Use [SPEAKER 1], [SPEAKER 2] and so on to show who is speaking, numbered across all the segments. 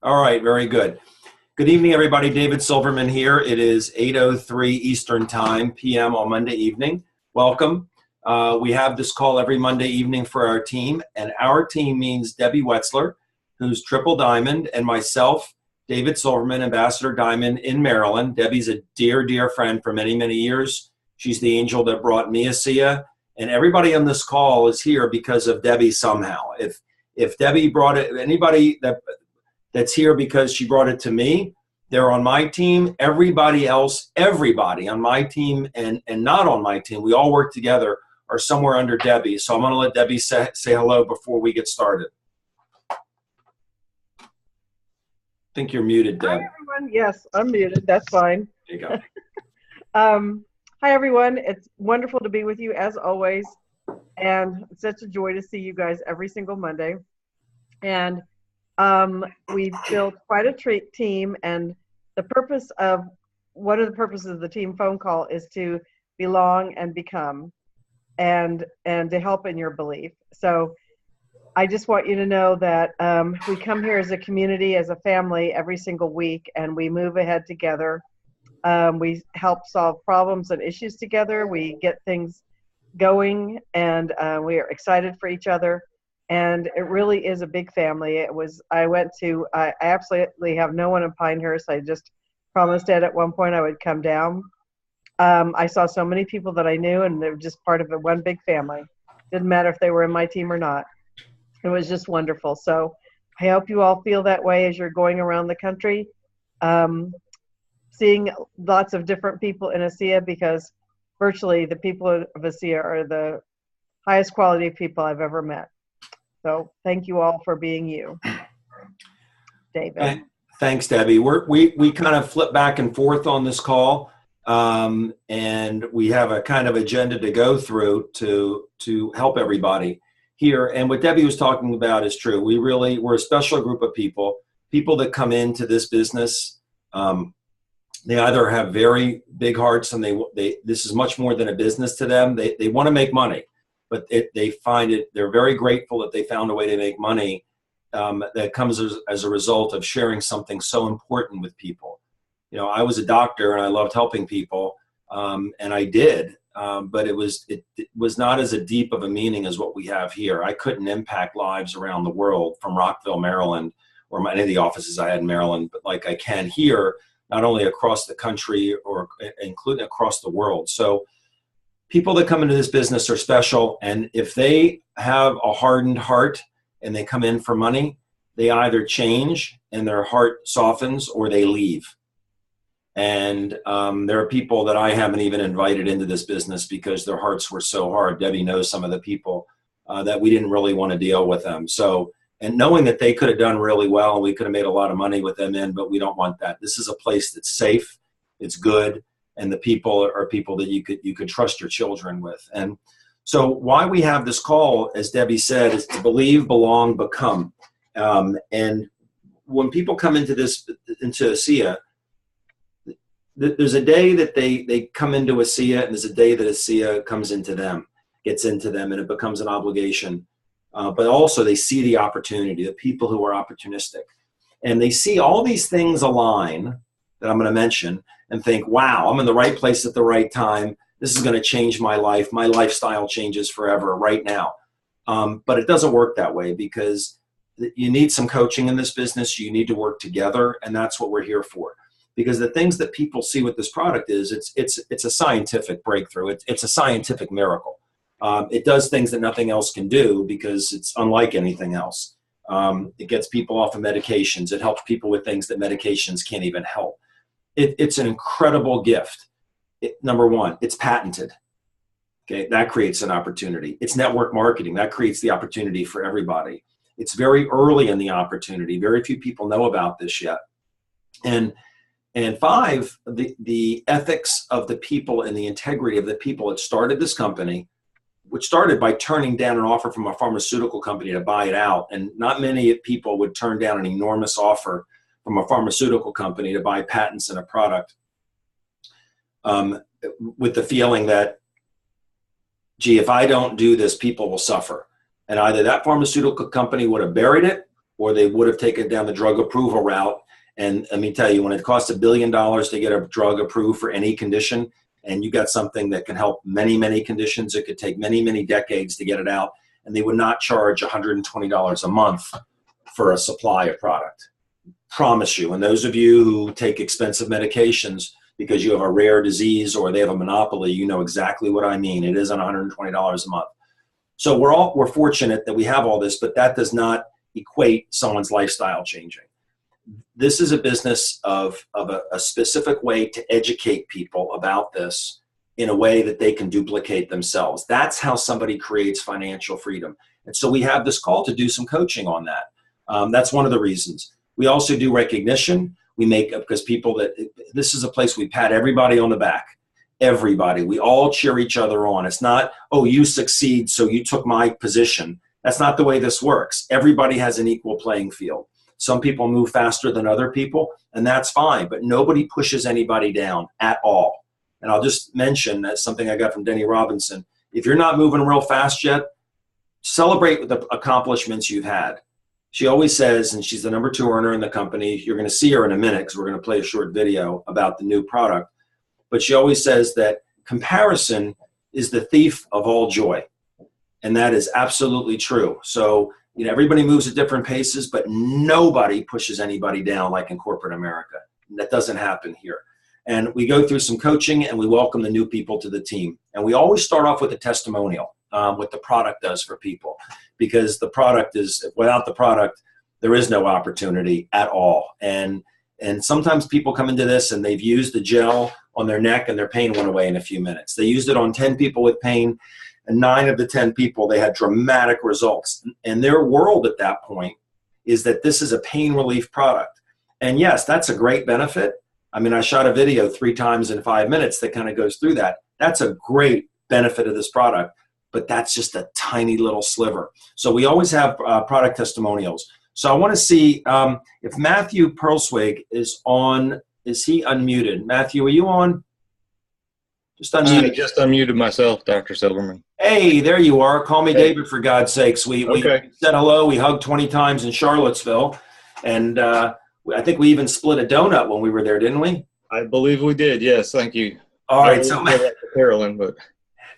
[SPEAKER 1] All right, very good. Good evening, everybody. David Silverman here. It is 8:03 Eastern Time, PM on Monday evening. Welcome. We have this call every Monday evening for our team, and our team means Debbie Wetzler, who's Triple Diamond, and myself, David Silverman, Ambassador Diamond in Maryland. Debbie's a dear, dear friend for many, many years. She's the angel that brought me Asea, and everybody on this call is here because of Debbie somehow. If Debbie brought it, anybody that's here because she brought it to me, they're on my team. Everybody else, everybody on my team and not on my team, we all work together, are somewhere under Debbie. So I'm going to let Debbie say hello before we get started. I think you're muted, Deb.
[SPEAKER 2] Hi, everyone. Yes, I'm muted. That's fine.
[SPEAKER 1] There you go.
[SPEAKER 2] Hi, everyone. It's wonderful to be with you, as always. And it's such a joy to see you guys every single Monday. And we've built quite a team. And one of the purposes of the team phone call is to belong and become and to help in your belief. So I just want you to know that we come here as a community, as a family, every single week, and we move ahead together. We help solve problems and issues together. We get things going, and we are excited for each other. And it really is a big family. I absolutely have no one in Pinehurst. I just promised Ed at one point I would come down. I saw so many people that I knew, and they're just part of one big family. Didn't matter if they were in my team or not. It was just wonderful. So I hope you all feel that way as you're going around the country, seeing lots of different people in Asea, because virtually the people of Asea are the highest quality of people I've ever met. So thank you all for being you. David.
[SPEAKER 1] Thanks, Debbie. We kind of flip back and forth on this call, and we have a kind of agenda to go through to help everybody here. And what Debbie was talking about is true. We're a special group of people that come into this business. They either have very big hearts and this is much more than a business to them. They want to make money, but they're very grateful that they found a way to make money that comes as a result of sharing something so important with people. You know, I was a doctor and I loved helping people, and I did. But it was not as a deep of a meaning as what we have here. I couldn't impact lives around the world from Rockville, Maryland, or any of the offices I had in Maryland, but like I can here, not only across the country or including across the world. So people that come into this business are special, and if they have a hardened heart and they come in for money, they either change and their heart softens or they leave. And there are people that I haven't even invited into this business because their hearts were so hard. Debbie knows some of the people that we didn't really want to deal with them. So, and knowing that they could have done really well and we could have made a lot of money with them but we don't want that. This is a place that's safe, it's good, and the people are people that you could trust your children with. And so why we have this call, as Debbie said, is to believe, belong, become. And when people come into Asea, there's a day that they come into Asea, and there's a day that Asea comes into them, gets into them, and it becomes an obligation. But also they see the opportunity, the people who are opportunistic. And they see all these things align that I'm going to mention and think, wow, I'm in the right place at the right time. This is going to change my life. My lifestyle changes forever right now. But it doesn't work that way, because you need some coaching in this business. You need to work together, and that's what we're here for. Because the things that people see with this product is it's a scientific breakthrough. It's a scientific miracle. It does things that nothing else can do because it's unlike anything else. It gets people off of medications. It helps people with things that medications can't even help. It's an incredible gift. Number one, it's patented. Okay, that creates an opportunity. It's network marketing. That creates the opportunity for everybody. It's very early in the opportunity. Very few people know about this yet. And five, the ethics of the people and the integrity of the people that started this company, which started by turning down an offer from a pharmaceutical company to buy it out. And not many people would turn down an enormous offer from a pharmaceutical company to buy patents in a product with the feeling that, gee, if I don't do this, people will suffer. And either that pharmaceutical company would have buried it, or they would have taken down the drug approval route. And let me tell you, when it costs $1 billion to get a drug approved for any condition, and you got something that can help many, many conditions, it could take many, many decades to get it out. And they would not charge $120 a month for a supply of product. Promise you. And those of you who take expensive medications because you have a rare disease or they have a monopoly, you know exactly what I mean. It isn't $120 a month. So we're fortunate that we have all this, but that does not equate someone's lifestyle changing. This is a business of a specific way to educate people about this in a way that they can duplicate themselves. That's how somebody creates financial freedom. And so we have this call to do some coaching on that. That's one of the reasons. We also do recognition. We make, because people this is a place we pat everybody on the back. Everybody. We all cheer each other on. It's not, oh, you succeed, so you took my position. That's not the way this works. Everybody has an equal playing field. Some people move faster than other people, and that's fine, but nobody pushes anybody down at all. And I'll just mention, that's something I got from Denny Robinson. If you're not moving real fast yet, celebrate the accomplishments you've had. She always says, and she's the number 2 earner in the company, you're going to see her in a minute because we're going to play a short video about the new product. But she always says that comparison is the thief of all joy. And that is absolutely true. So, everybody moves at different paces, but nobody pushes anybody down like in corporate America. That doesn't happen here. And we go through some coaching and we welcome the new people to the team. And we always start off with a testimonial, what the product does for people. Because the product is, without the product, there is no opportunity at all. And sometimes people come into this and they've used the gel on their neck and their pain went away in a few minutes. They used it on 10 people with pain, and 9 of the 10 people, they had dramatic results. And their world at that point is that this is a pain relief product. And yes, that's a great benefit. I mean, I shot a video 3 times in 5 minutes that kind of goes through that. That's a great benefit of this product, but that's just a tiny little sliver. So we always have product testimonials. So I want to see if Matthew Perlswig is on. Is he unmuted? Matthew, are you on? Just unmuted.
[SPEAKER 3] I just unmuted myself, Dr. Silverman.
[SPEAKER 1] Hey, there you are. Call me David, for God's sakes. We said hello. We hugged 20 times in Charlottesville. And I think we even split a donut when we were there, didn't we?
[SPEAKER 3] I believe we did. Yes, thank you.
[SPEAKER 1] All right. So
[SPEAKER 3] Carolyn, but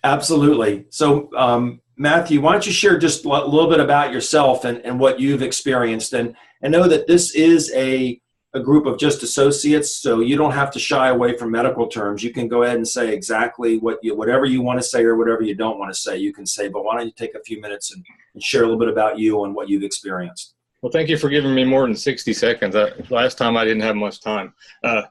[SPEAKER 1] absolutely. So Matthew, why don't you share just a little bit about yourself and what you've experienced, and know that this is a group of just associates, so you don't have to shy away from medical terms. You can go ahead and say exactly whatever you want to say or whatever you don't want to say, you can say, but why don't you take a few minutes and share a little bit about you and what you've experienced.
[SPEAKER 3] Well, thank you for giving me more than 60 seconds. Last time I didn't have much time. I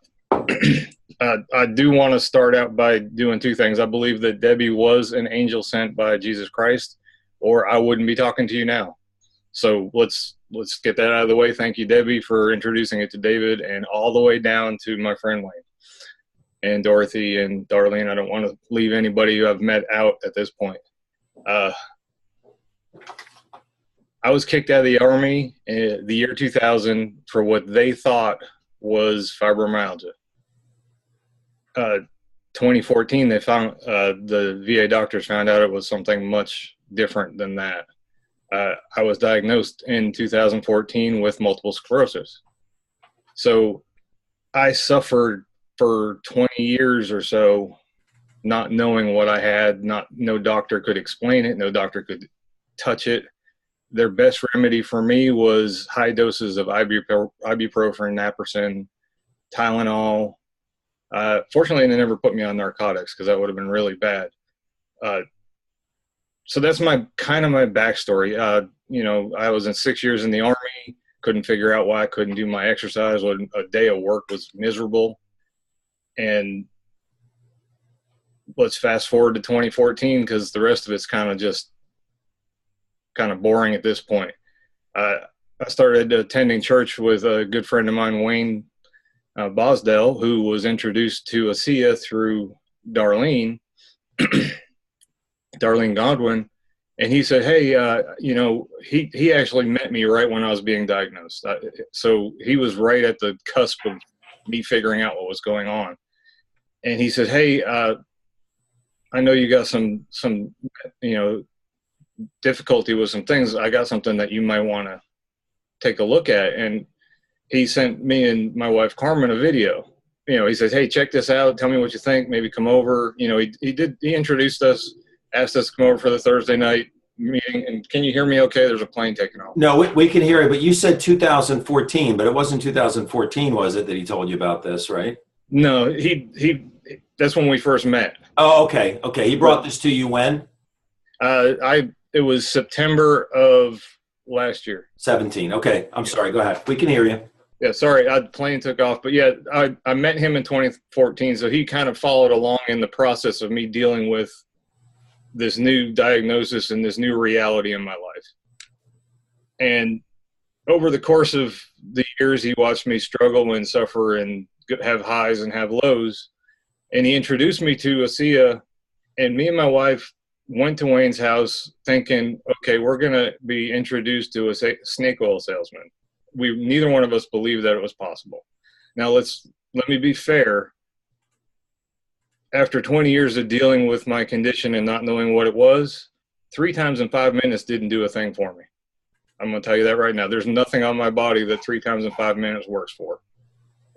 [SPEAKER 3] do want to start out by doing 2 things. I believe that Debbie was an angel sent by Jesus Christ, or I wouldn't be talking to you now. So let's get that out of the way. Thank you, Debbie, for introducing it to David, and all the way down to my friend Wayne and Dorothy and Darlene. I don't want to leave anybody who I've met out at this point. I was kicked out of the Army in the year 2000 for what they thought was fibromyalgia. 2014, they found the VA doctors found out it was something much different than that. I was diagnosed in 2014 with multiple sclerosis. So I suffered for 20 years or so, not knowing what I had. No doctor could explain it. No doctor could touch it. Their best remedy for me was high doses of ibuprofen, naproxen, Tylenol. Fortunately, they never put me on narcotics because that would have been really bad. So that's my backstory. I was in 6 years in the Army, couldn't figure out why I couldn't do my exercise. A day of work was miserable. And let's fast forward to 2014, because the rest of it's kind of boring at this point. I started attending church with a good friend of mine, Wayne Bosdell, who was introduced to Asea through Darlene Godwin. And he said, hey, he actually met me right when I was being diagnosed. So he was right at the cusp of me figuring out what was going on. And he said, hey, I know you got some difficulty with some things. I got something that you might want to take a look at. And he sent me and my wife Carmen a video. You know, he says, "Hey, check this out. Tell me what you think. Maybe come over." You know, he introduced us, asked us to come over for the Thursday night meeting. And can you hear me okay? There's a plane taking off.
[SPEAKER 1] No, we can hear you, but you said 2014, but it wasn't 2014, was it, that he told you about this, right?
[SPEAKER 3] No, he that's when we first met.
[SPEAKER 1] Oh, okay. Okay. He brought this to you when?
[SPEAKER 3] It was September of last year.
[SPEAKER 1] 17. Okay. I'm sorry. Go ahead. We can hear you.
[SPEAKER 3] Yeah, sorry, the plane took off. But yeah, I met him in 2014, so he kind of followed along in the process of me dealing with this new diagnosis and this new reality in my life. And over the course of the years, he watched me struggle and suffer and have highs and have lows. And he introduced me to Asea, and me and my wife went to Wayne's house thinking, okay, we're going to be introduced to a snake oil salesman. Neither one of us believed that it was possible. Now let me be fair. After 20 years of dealing with my condition and not knowing what it was, 3 times in 5 minutes didn't do a thing for me. I'm going to tell you that right now. There's nothing on my body that 3 times in 5 minutes works for.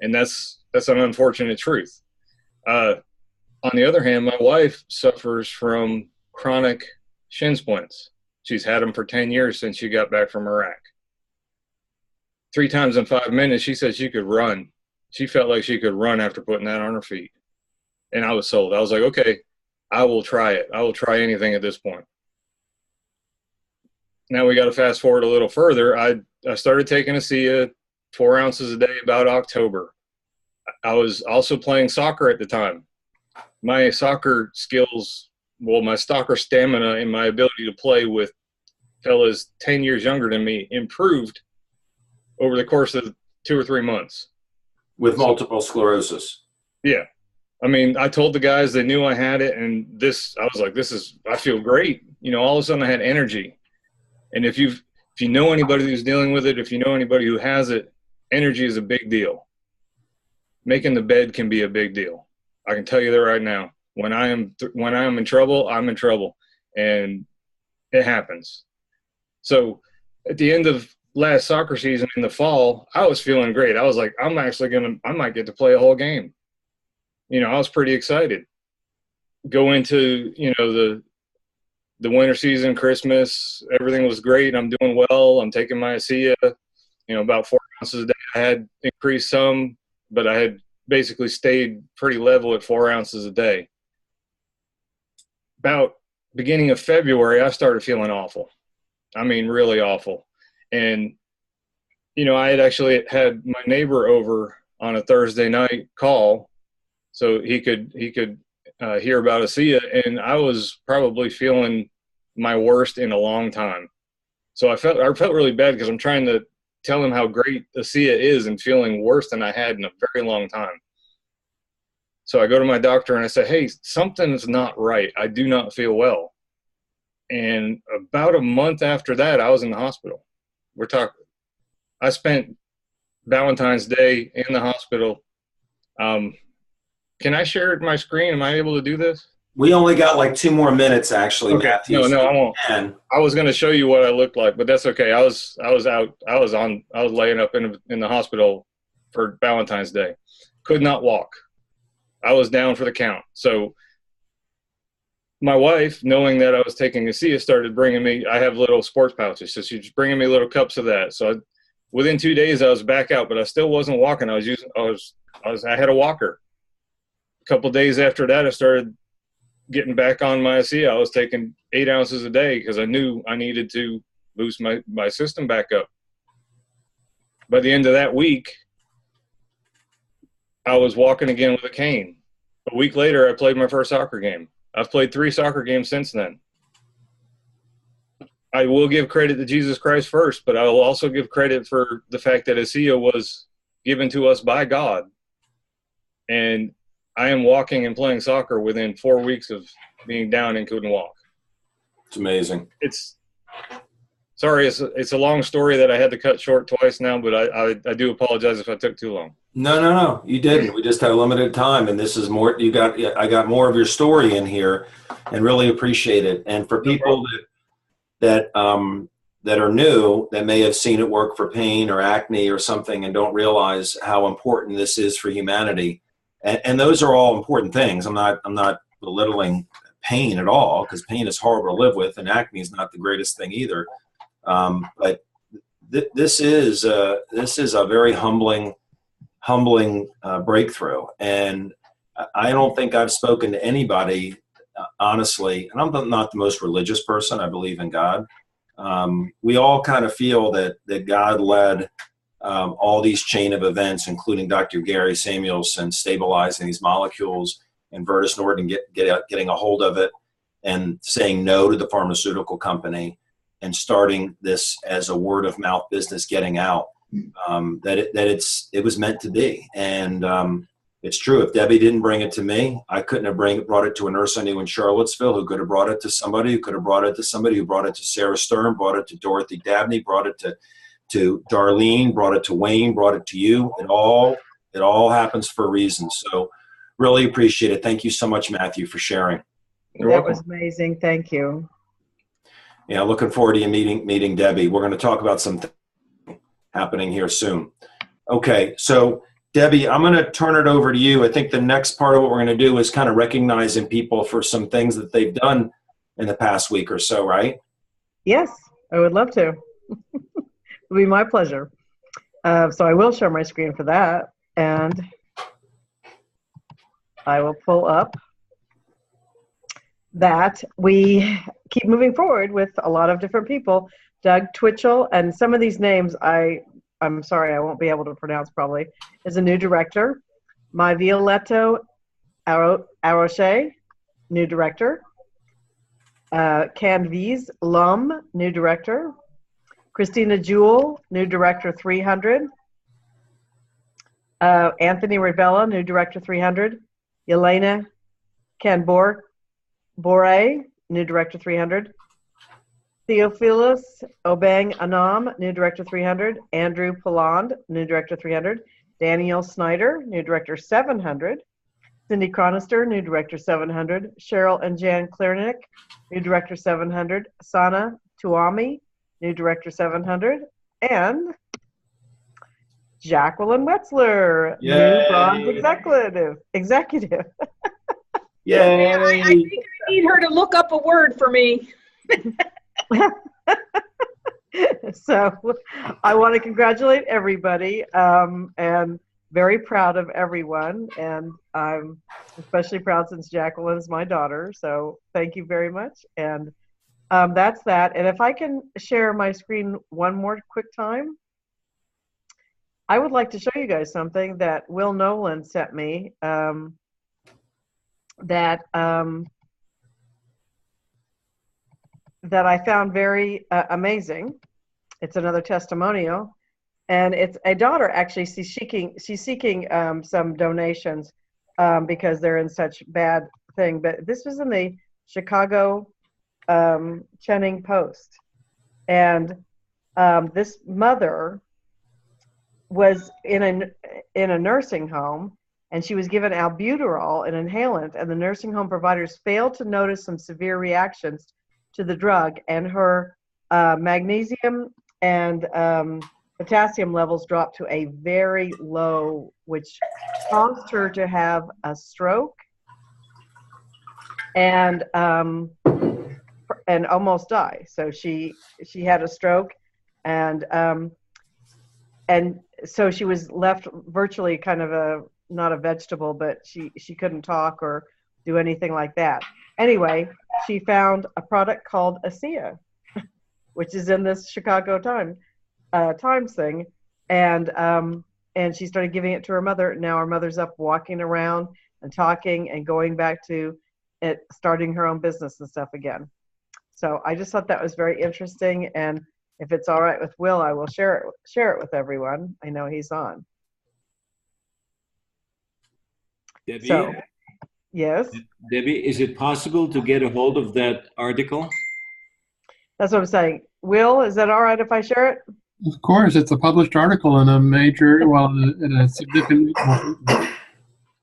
[SPEAKER 3] And that's an unfortunate truth. On the other hand, my wife suffers from chronic shin splints. She's had them for 10 years since she got back from Iraq. 3 times in 5 minutes, she said she could run. She felt like she could run after putting that on her feet. And I was sold. I was like, okay, I will try it. I will try anything at this point. Now we got to fast forward a little further. I started taking Asea 4 ounces a day about October. I was also playing soccer at the time. My soccer skills, my soccer stamina and my ability to play with fellas 10 years younger than me improved over the course of 2 or 3 months.
[SPEAKER 1] With multiple sclerosis.
[SPEAKER 3] Yeah. I mean, I told the guys, they knew I had it, and I was like, I feel great. You know, all of a sudden I had energy. And if you know anybody who's dealing with it, if you know anybody who has it, energy is a big deal. Making the bed can be a big deal. I can tell you that right now. When I am in trouble, I'm in trouble, and it happens. So at the end of last soccer season in the fall, I was feeling great. I was like, I might get to play a whole game. You know, I was pretty excited. Go into, you know, the winter season, Christmas, everything was great. I'm doing well. I'm taking my Asea, you know, about 4 ounces a day. I had increased some, but I had basically stayed pretty level at 4 ounces a day. About beginning of February, I started feeling awful. I mean, really awful. And, you know, I had actually had my neighbor over on a Thursday night call so he could hear about Asea, and I was probably feeling my worst in a long time. So I felt really bad because I'm trying to tell him how great Asea is and feeling worse than I had in a very long time. So I go to my doctor and I say, hey, something's not right. I do not feel well. And about a month after that, I was in the hospital. I spent Valentine's Day in the hospital. Can I share my screen? Am I able to do this?
[SPEAKER 1] We only got like 2 more minutes, actually,
[SPEAKER 3] okay.
[SPEAKER 1] Matthew.
[SPEAKER 3] No, I won't. I was going to show you what I looked like, but that's okay. I was laying up in the hospital for Valentine's Day. Could not walk. I was down for the count. So my wife, knowing that I was taking Asea, started bringing me. I have little sports pouches, so she's bringing me little cups of that. So within 2 days, I was back out, but I still wasn't walking. I had a walker. A couple days after that, I started getting back on my Asea. I was taking 8 ounces a day because I knew I needed to boost my system back up. By the end of that week, I was walking again with a cane. A week later, I played my first soccer game. I've played 3 soccer games since then. I will give credit to Jesus Christ first, but I will also give credit for the fact that Asea was given to us by God. And I am walking and playing soccer within 4 weeks of being down and couldn't walk.
[SPEAKER 1] It's amazing.
[SPEAKER 3] It's a long story that I had to cut short twice now, but I do apologize if I took too long.
[SPEAKER 1] No, you didn't. We just had a limited time, and this is more. I got more of your story in here, and really appreciate it. And for people that that are new that may have seen it work for pain or acne or something and don't realize how important this is for humanity. And those are all important things. I'm not belittling pain at all, because pain is horrible to live with, and acne is not the greatest thing either. But this is a very humbling breakthrough. And I don't think I've spoken to anybody, honestly, and I'm not the most religious person. I believe in God. We all kind of feel that God led all these chain of events, including Dr. Gary Samuelson stabilizing these molecules and Virtus Norton getting a hold of it and saying no to the pharmaceutical company and starting this as a word of mouth business getting out. It was meant to be. And it's true. If Debbie didn't bring it to me, I couldn't have brought it to a nurse I knew in Charlottesville who could have brought it to somebody, who could have brought it to somebody who brought it to Sarah Stern, brought it to Dorothy Dabney, brought it to Darlene, brought it to Wayne, brought it to you. It all happens for a reason. So really appreciate it. Thank you so much, Matthew, for sharing.
[SPEAKER 2] That was amazing. Thank you.
[SPEAKER 1] Yeah, looking forward to you meeting Debbie. We're going to talk about something happening here soon. Okay, so Debbie, I'm going to turn it over to you. I think the next part of what we're going to do is kind of recognizing people for some things that they've done in the past week or so, right?
[SPEAKER 2] Yes, I would love to. It'll be my pleasure. So I will share my screen for that, and I will pull up that. We keep moving forward with a lot of different people. Doug Twitchell, and some of these names I'm sorry, I won't be able to pronounce probably, is a new director. My Violetto Aroche, new director. Canviz Lum, new director. Christina Jewell, new director 300. Anthony Rivella, new director 300. Yelena Canbore, new director 300. Theophilus Obeng Anam, new director 300. Andrew Paland, new director 300. Daniel Snyder, new director 700. Cindy Chronister, new director 700. Cheryl and Jan Kliernick, new director 700. Sana Tuami, new director 700. And Jacqueline Wetzler,
[SPEAKER 1] Yay.
[SPEAKER 2] new bronze executive.
[SPEAKER 1] Yay.
[SPEAKER 4] I think I need her to look up a word for me.
[SPEAKER 2] So I want to congratulate everybody, and very proud of everyone, and I'm especially proud since Jacqueline is my daughter, so thank you very much. And that's that. And if I can share my screen one more quick time, I would like to show you guys something that Will Nolan sent me that I found very amazing. It's another testimonial, and it's a daughter actually. She's seeking some donations because they're in such bad thing. But this was in the Chicago Channing Post, and this mother was in a nursing home, and she was given albuterol, an inhalant, and the nursing home providers failed to notice some severe reactions to the drug, and her magnesium and potassium levels dropped to a very low, which caused her to have a stroke and almost die. So she had a stroke, and so she was left virtually kind of not a vegetable, but she couldn't talk or do anything like that. Anyway, she found a product called Asea, which is in this Chicago Times thing, and she started giving it to her mother. Now her mother's up walking around and talking and going back to starting her own business and stuff again. So I just thought that was very interesting, and if it's all right with Will, I will share it with everyone. I know he's on.
[SPEAKER 5] Debbie,
[SPEAKER 2] So, yes,
[SPEAKER 5] Debbie, is it possible to get a hold of that article?
[SPEAKER 2] that's what I'm saying. Will, is that all right if I share it?
[SPEAKER 6] Of course, it's a published article in a major, in a significant.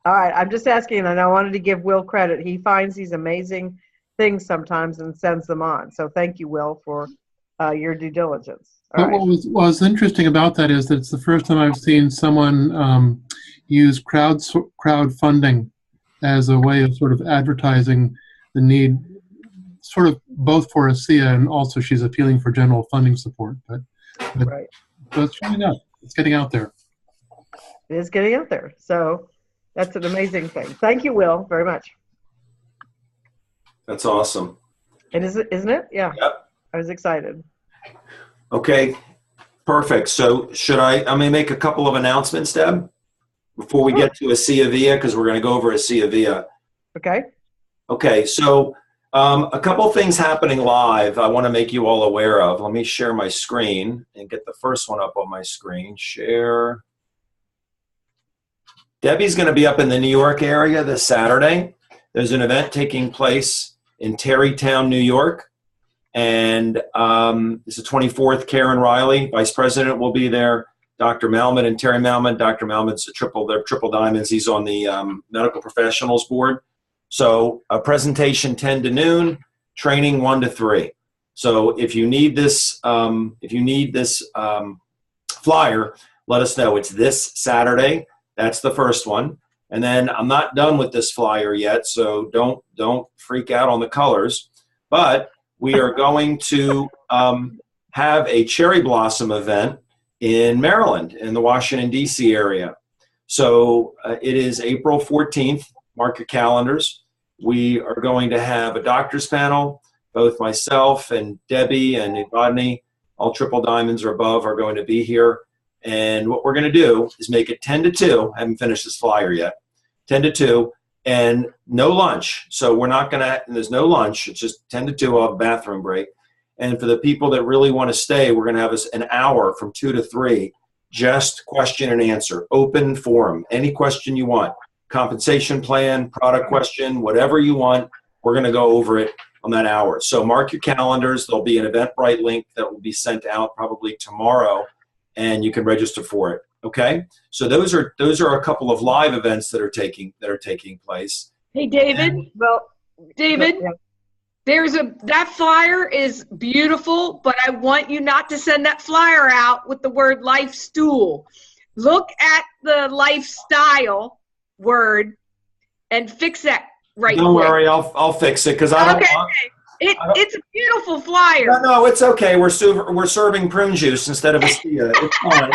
[SPEAKER 2] All right, I'm just asking, and I wanted to give Will credit. He finds these amazing things sometimes and sends them on. So thank you, Will, for your due diligence. All
[SPEAKER 6] But
[SPEAKER 2] right.
[SPEAKER 6] what was interesting about that is that it's the first time I've seen someone use crowdfunding as a way of sort of advertising the need, sort of both for Asea and also she's appealing for general funding support. But
[SPEAKER 2] Right.
[SPEAKER 6] it's showing up. It's getting out there.
[SPEAKER 2] It is getting out there. So that's an amazing thing. Thank you, Will, very much.
[SPEAKER 1] That's awesome.
[SPEAKER 2] It is, isn't it? Yeah.
[SPEAKER 1] Yep.
[SPEAKER 2] I was excited.
[SPEAKER 1] Okay, perfect. So I'm going to make a couple of announcements, Deb, before we get to Asea Via, because we're going to go over Asea Via.
[SPEAKER 2] Okay.
[SPEAKER 1] Okay, so a couple things happening live I want to make you all aware of. Let me share my screen and get the first one up on my screen. Share. Debbie's going to be up in the New York area this Saturday. There's an event taking place in Tarrytown, New York. And it's the 24th. Karen Riley, Vice President, will be there. Dr. Malman and Terry Malman. Dr. Malman's they're triple diamonds. He's on the Medical Professionals Board. So a presentation 10 to noon, training 1 to 3. So if you need this, flyer, let us know. It's this Saturday. That's the first one. And then I'm not done with this flyer yet, so don't freak out on the colors. But we are going to have a cherry blossom event in Maryland, in the Washington, D.C. area. So it is April 14th. Mark your calendars. We are going to have a doctor's panel. Both myself and Debbie and Ivadne, all triple diamonds or above, are going to be here. And what we're going to do is make it 10 to 2. I haven't finished this flyer yet. 10 to 2. And no lunch. So we're not going to, there's no lunch. It's just 10 to 2. I'll have a bathroom break. And for the people that really want to stay, we're going to have an hour from 2 to 3, just question and answer, open forum, any question you want, compensation plan, product question, whatever you want, we're going to go over it on that hour. So mark your calendars. There'll be an Eventbrite link that will be sent out probably tomorrow, and you can register for it. Okay, so those are a couple of live events that are taking place.
[SPEAKER 4] Hey, David.
[SPEAKER 2] And, well,
[SPEAKER 4] David,
[SPEAKER 2] yeah.
[SPEAKER 4] that flyer is beautiful, but I want you not to send that flyer out with the word life stool. Look at the lifestyle word and fix that right
[SPEAKER 1] Don't
[SPEAKER 4] quick.
[SPEAKER 1] worry, I'll fix it because I don't.
[SPEAKER 4] Okay. It's a beautiful flyer.
[SPEAKER 1] No, it's okay. We're serving prune juice instead of Asea. It's fine.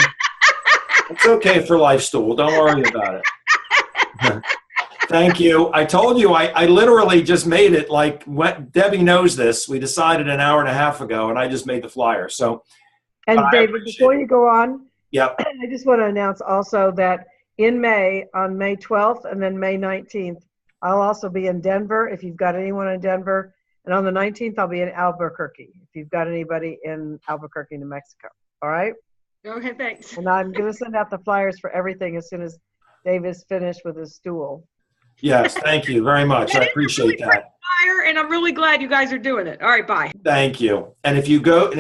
[SPEAKER 1] It's okay for life stool. Don't worry about it. Thank you. I told you I literally just made it like Debbie knows this. We decided an hour and a half ago, and I just made the flyer. So,
[SPEAKER 2] And David, before you go on,
[SPEAKER 1] yeah,
[SPEAKER 2] I just want to announce also that in May, on May 12th and then May 19th, I'll also be in Denver if you've got anyone in Denver. And on the 19th, I'll be in Albuquerque if you've got anybody in Albuquerque, New Mexico. All right?
[SPEAKER 4] Okay, thanks.
[SPEAKER 2] And I'm going to send out the flyers for everything as soon as Dave is finished with his stool.
[SPEAKER 1] yes, thank you very much. I appreciate that.
[SPEAKER 4] Flyer, and I'm really glad you guys are doing it. All right, bye.
[SPEAKER 1] Thank you. And if you go to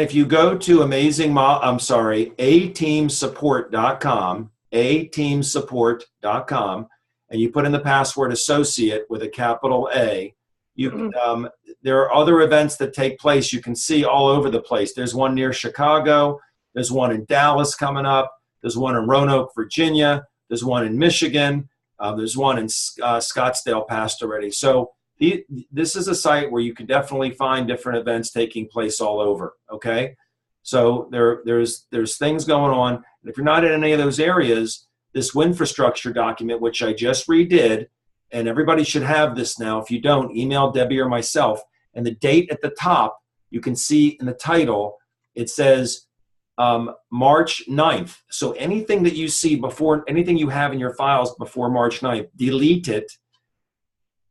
[SPEAKER 1] ateamsupport.com, and you put in the password associate with a capital A, you there are other events that take place. You can see all over the place. There's one near Chicago. There's one in Dallas coming up. There's one in Roanoke, Virginia. There's one in Michigan. There's one in Scottsdale passed already. So this is a site where you can definitely find different events taking place all over. Okay, so there's things going on. And if you're not in any of those areas, this Winfrastructure document, which I just redid, and everybody should have this now. If you don't, email Debbie or myself. And the date at the top, you can see in the title, it says March 9th. So anything that you see before, anything you have in your files before March 9th, delete it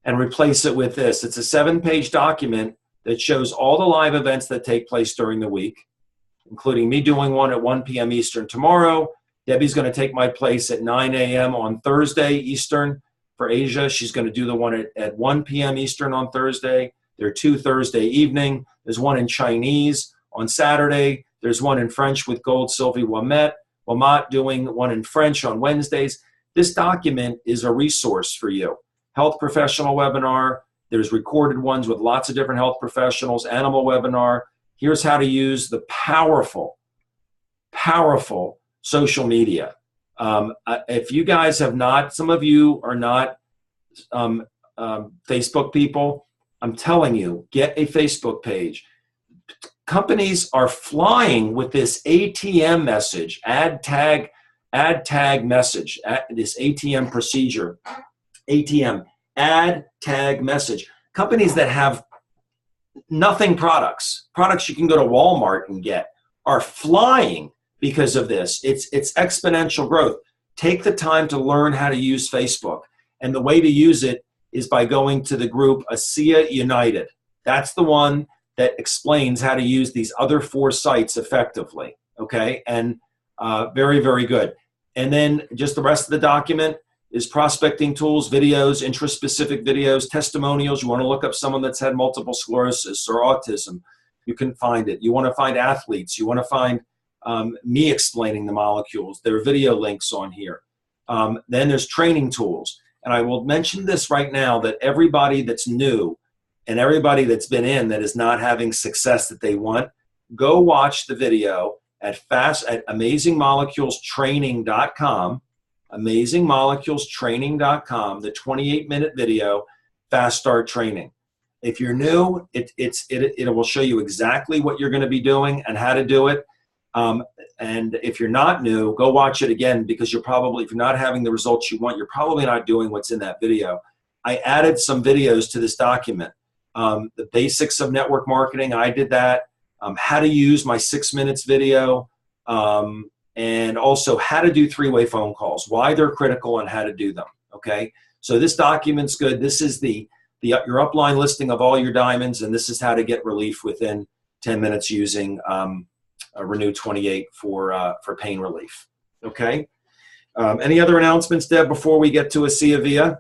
[SPEAKER 1] and replace it with this. It's a 7-page document that shows all the live events that take place during the week, including me doing one at 1 p.m. Eastern tomorrow. Debbie's going to take my place at 9 a.m. on Thursday Eastern for Asia. She's going to do the one at 1 p.m. Eastern on Thursday. There are 2 Thursday evening. There's one in Chinese on Saturday. There's one in French with Gold Sylvie Wamat doing one in French on Wednesdays. This document is a resource for you. Health professional webinar. There's recorded ones with lots of different health professionals, animal webinar, Here's how to use the powerful, powerful social media. If you guys have not, some of you are not Facebook people, I'm telling you, get a Facebook page. Companies are flying with this ATM message, add tag message, this ATM procedure, ATM, add tag message. Companies that have nothing products you can go to Walmart and get, are flying because of this. It's exponential growth. Take the time to learn how to use Facebook. And the way to use it is by going to the group Asea United. That's the one that explains how to use these other 4 sites effectively, okay? And very, very good. And then just the rest of the document is prospecting tools, videos, interest-specific videos, testimonials. You want to look up someone that's had multiple sclerosis or autism, you can find it. You want to find athletes. You want to find me explaining the molecules. There are video links on here. Then there's training tools. And I will mention this right now, that everybody that's new and everybody that's been in that is not having success that they want, go watch the video at amazingmoleculestraining.com, amazingmoleculestraining.com, the 28-minute video, Fast Start Training. If you're new, it will show you exactly what you're going to be doing and how to do it. And if you're not new, go watch it again, because you're probably, if you're not having the results you want, you're probably not doing what's in that video. I added some videos to this document. The basics of network marketing, I did that. How to use my 6 minutes video, and also how to do 3-way phone calls, why they're critical and how to do them, okay? So this document's good. This is your upline listing of all your diamonds, and this is how to get relief within 10 minutes using Renew 28 for pain relief, okay? Any other announcements, Deb, before we get to Asea Via?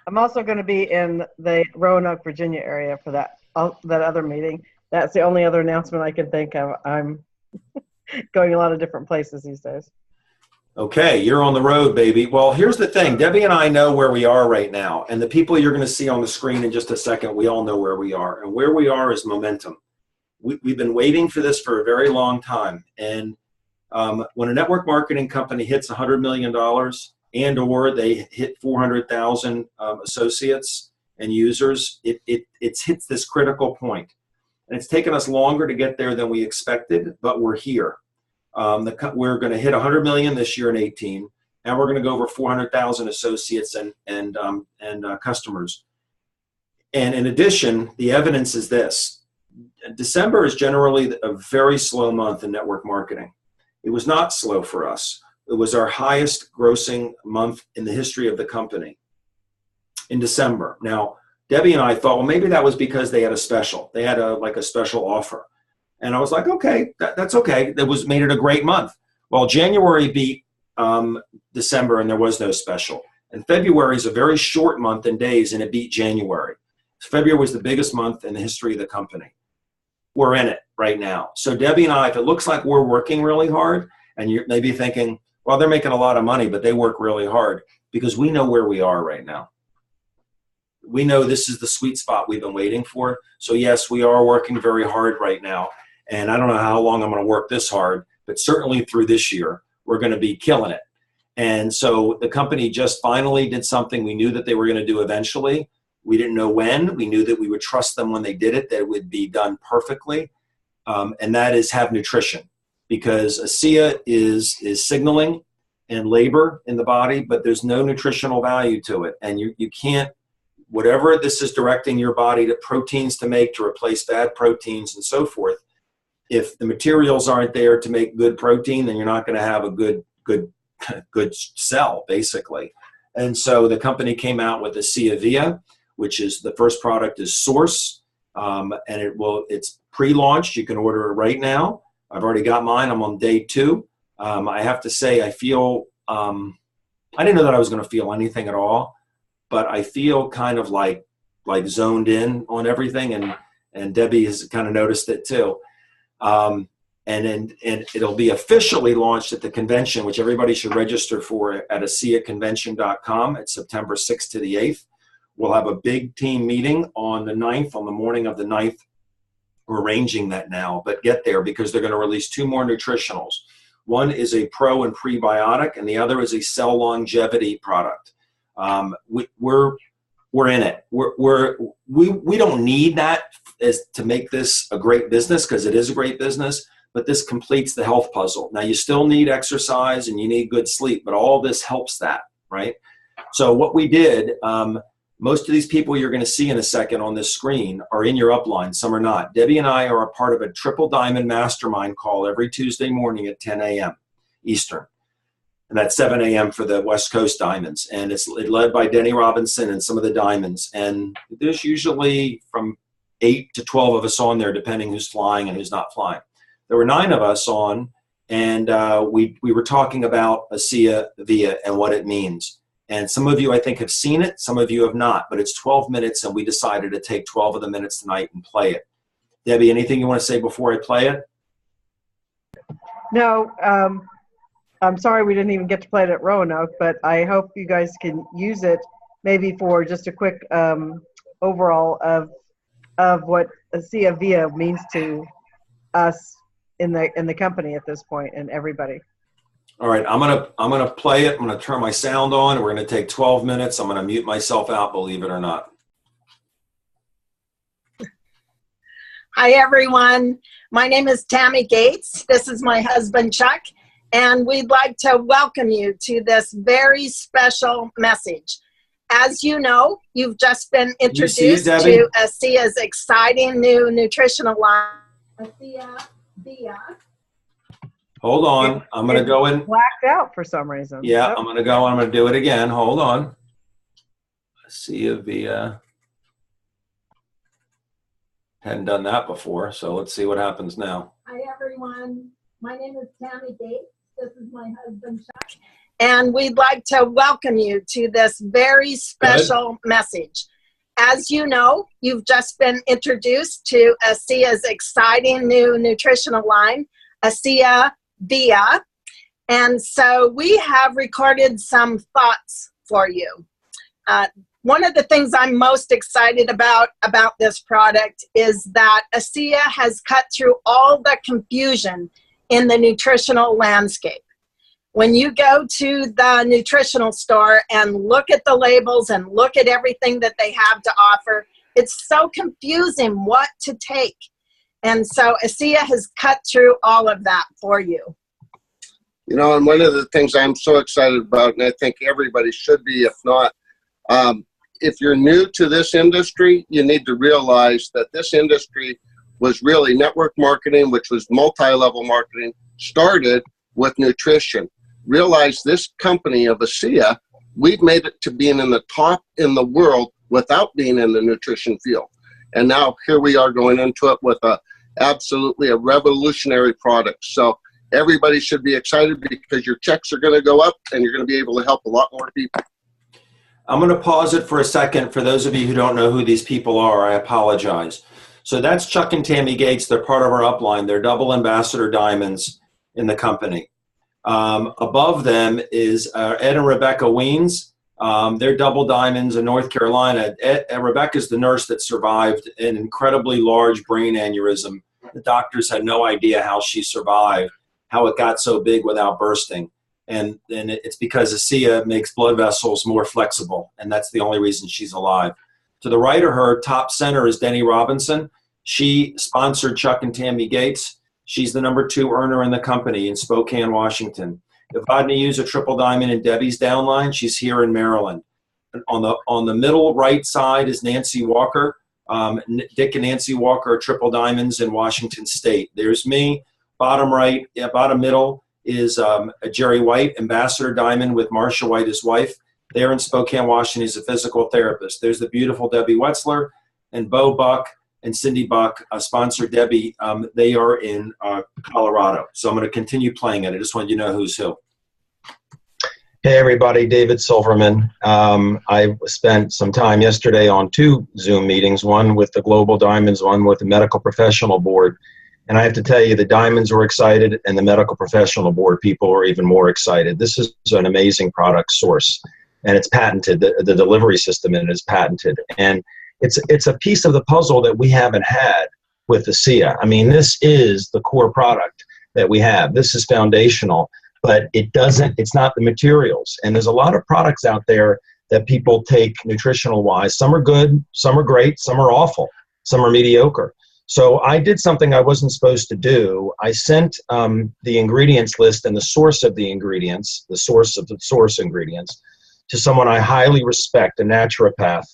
[SPEAKER 2] I'm also going to be in the Roanoke, Virginia area for that other meeting. That's the only other announcement I can think of. I'm going a lot of different places these days.
[SPEAKER 1] Okay, you're on the road, baby. Well, here's the thing. Debbie and I know where we are right now, and the people you're going to see on the screen in just a second, we all know where we are. And where we are is momentum. We've been waiting for this for a very long time. And when a network marketing company hits $100 million and or they hit 400,000 associates and users, it hits this critical point. And it's taken us longer to get there than we expected, but we're here. We're going to hit 100 million this year in 18, and we're going to go over 400,000 associates and customers. And in addition, the evidence is this: December is generally a very slow month in network marketing. It was not slow for us. It was our highest grossing month in the history of the company in December. Now, Debbie and I thought, well, maybe that was because they had a special. They had a special offer. And I was like, okay, that's okay. That made it a great month. Well, January beat December, and there was no special. And February is a very short month in days, and it beat January. February was the biggest month in the history of the company. We're in it right now. So Debbie and I, if it looks like we're working really hard, and you're maybe thinking, well, they're making a lot of money, but they work really hard, because we know where we are right now. We know this is the sweet spot we've been waiting for. So yes, we are working very hard right now. And I don't know how long I'm going to work this hard, but certainly through this year, we're going to be killing it. And so the company just finally did something we knew that they were going to do eventually. We didn't know when. We knew that we would trust them when they did it, that it would be done perfectly. And that is have nutrition, because Asea is signaling and labor in the body, but there's no nutritional value to it. And you can't, whatever this is directing your body to proteins to make to replace bad proteins and so forth, if the materials aren't there to make good protein, then you're not going to have a good cell, basically. And so the company came out with Asea Via, which is the first product is Source, and it's pre-launched. You can order it right now. I've already got mine. I'm on day 2. I have to say, I feel I didn't know that I was going to feel anything at all, but I feel kind of like zoned in on everything, and Debbie has kind of noticed it too. And it'll be officially launched at the convention, which everybody should register for at AseaConvention.com. It's September 6th to the 8th. We'll have a big team meeting on the 9th, on the morning of the 9th. We're arranging that now, but get there because they're going to release 2 more nutritionals. One is a pro and prebiotic, and the other is a cell longevity product. We're in it. We don't need that as to make this a great business, because it is a great business, but this completes the health puzzle. Now, you still need exercise and you need good sleep, but all this helps that, right? So what we did, most of these people you're going to see in a second on this screen are in your upline. Some are not. Debbie and I are a part of a Triple Diamond Mastermind call every Tuesday morning at 10 a.m. Eastern. And that's 7 a.m. for the West Coast Diamonds. And it's led by Denny Robinson and some of the Diamonds. And there's usually from 8 to 12 of us on there, depending who's flying and who's not flying. There were 9 of us on, and we were talking about Asea Via and what it means. And some of you, I think, have seen it. Some of you have not. But it's 12 minutes, and we decided to take 12 of the minutes tonight and play it. Debbie, anything you want to say before I play it?
[SPEAKER 2] No, I'm sorry we didn't even get to play it at Roanoke, but I hope you guys can use it maybe for just a quick overall of what Asea Via means to us in the company at this point, and everybody.
[SPEAKER 1] All right, I'm gonna play it. I'm gonna turn my sound on, and we're gonna take 12 minutes. I'm gonna mute myself out, believe it or not.
[SPEAKER 7] Hi, everyone. My name is Tammy Gates. This is my husband, Chuck, and we'd like to welcome you to this very special message. As you know, you've just been introduced to Asea's exciting new nutritional line, Asea Via.
[SPEAKER 1] Hold on, I'm gonna go in.
[SPEAKER 2] Blacked out for some reason.
[SPEAKER 1] Yeah,
[SPEAKER 2] Yep.
[SPEAKER 1] I'm gonna go. I'm gonna do it again. Hold on. Asea Via. Hadn't done that before, so let's see what happens now.
[SPEAKER 7] Hi, everyone. My name is Tammy Gates. This is my husband, Chuck. And we'd like to welcome you to this very special message. As you know, you've just been introduced to Asea's exciting new nutritional line, Asea Via. And so we have recorded some thoughts for you. One of the things I'm most excited about this product is that Asea has cut through all the confusion in the nutritional landscape. When you go to the nutritional store and look at the labels and look at everything that they have to offer, it's so confusing what to take. And so Asea has cut through all of that for you.
[SPEAKER 8] You know, and one of the things I'm so excited about, and I think everybody should be, if not, if you're new to this industry, you need to realize that this industry was really network marketing, which was multi-level marketing, started with nutrition. Realize this company of Asea, we've made it to being in the top in the world without being in the nutrition field. And now here we are going into it with absolutely a revolutionary product. So everybody should be excited because your checks are going to go up and you're going to be able to help a lot more people.
[SPEAKER 1] I'm going to pause it for a second. For those of you who don't know who these people are, I apologize. So that's Chuck and Tammy Gates. They're part of our upline. They're double ambassador diamonds in the company. Above them is Ed and Rebecca Weens. They're double diamonds in North Carolina. Rebecca's the nurse that survived an incredibly large brain aneurysm. The doctors had no idea how she survived, how it got so big without bursting. And it's because Asea makes blood vessels more flexible, and that's the only reason she's alive. To the right of her, top center, is Denny Robinson. She sponsored Chuck and Tammy Gates. She's the #2 earner in the company in Spokane, Washington. Evadne used a triple diamond in Debbie's downline. She's here in Maryland. On the middle right side is Nancy Walker. Dick and Nancy Walker are triple diamonds in Washington State. There's me. Bottom right, bottom middle is Jerry White, ambassador diamond with Marcia White, his wife. They're in Spokane, Washington. He's a physical therapist. There's the beautiful Debbie Wetzler, and Bo Buck and Cindy Buck sponsor Debbie. They are in Colorado. So I'm going to continue playing it. I just wanted you to know who's who. Hey, everybody. David Silverman. I spent some time yesterday on 2 Zoom meetings, one with the Global Diamonds, one with the Medical Professional Board. And I have to tell you, the Diamonds were excited, and the Medical Professional Board people were even more excited. This is an amazing product source. and it's patented. The delivery system in it is patented, and it's a piece of the puzzle that we haven't had with Asea. I mean, this is the core product that we have. This is foundational, but it's not the materials. And there's a lot of products out there that people take nutritional wise. Some are good, some are great, some are awful, some are mediocre. So I did something I wasn't supposed to do. I sent the ingredients list and the source of the ingredients, the source of the source ingredients, to someone I highly respect, a naturopath,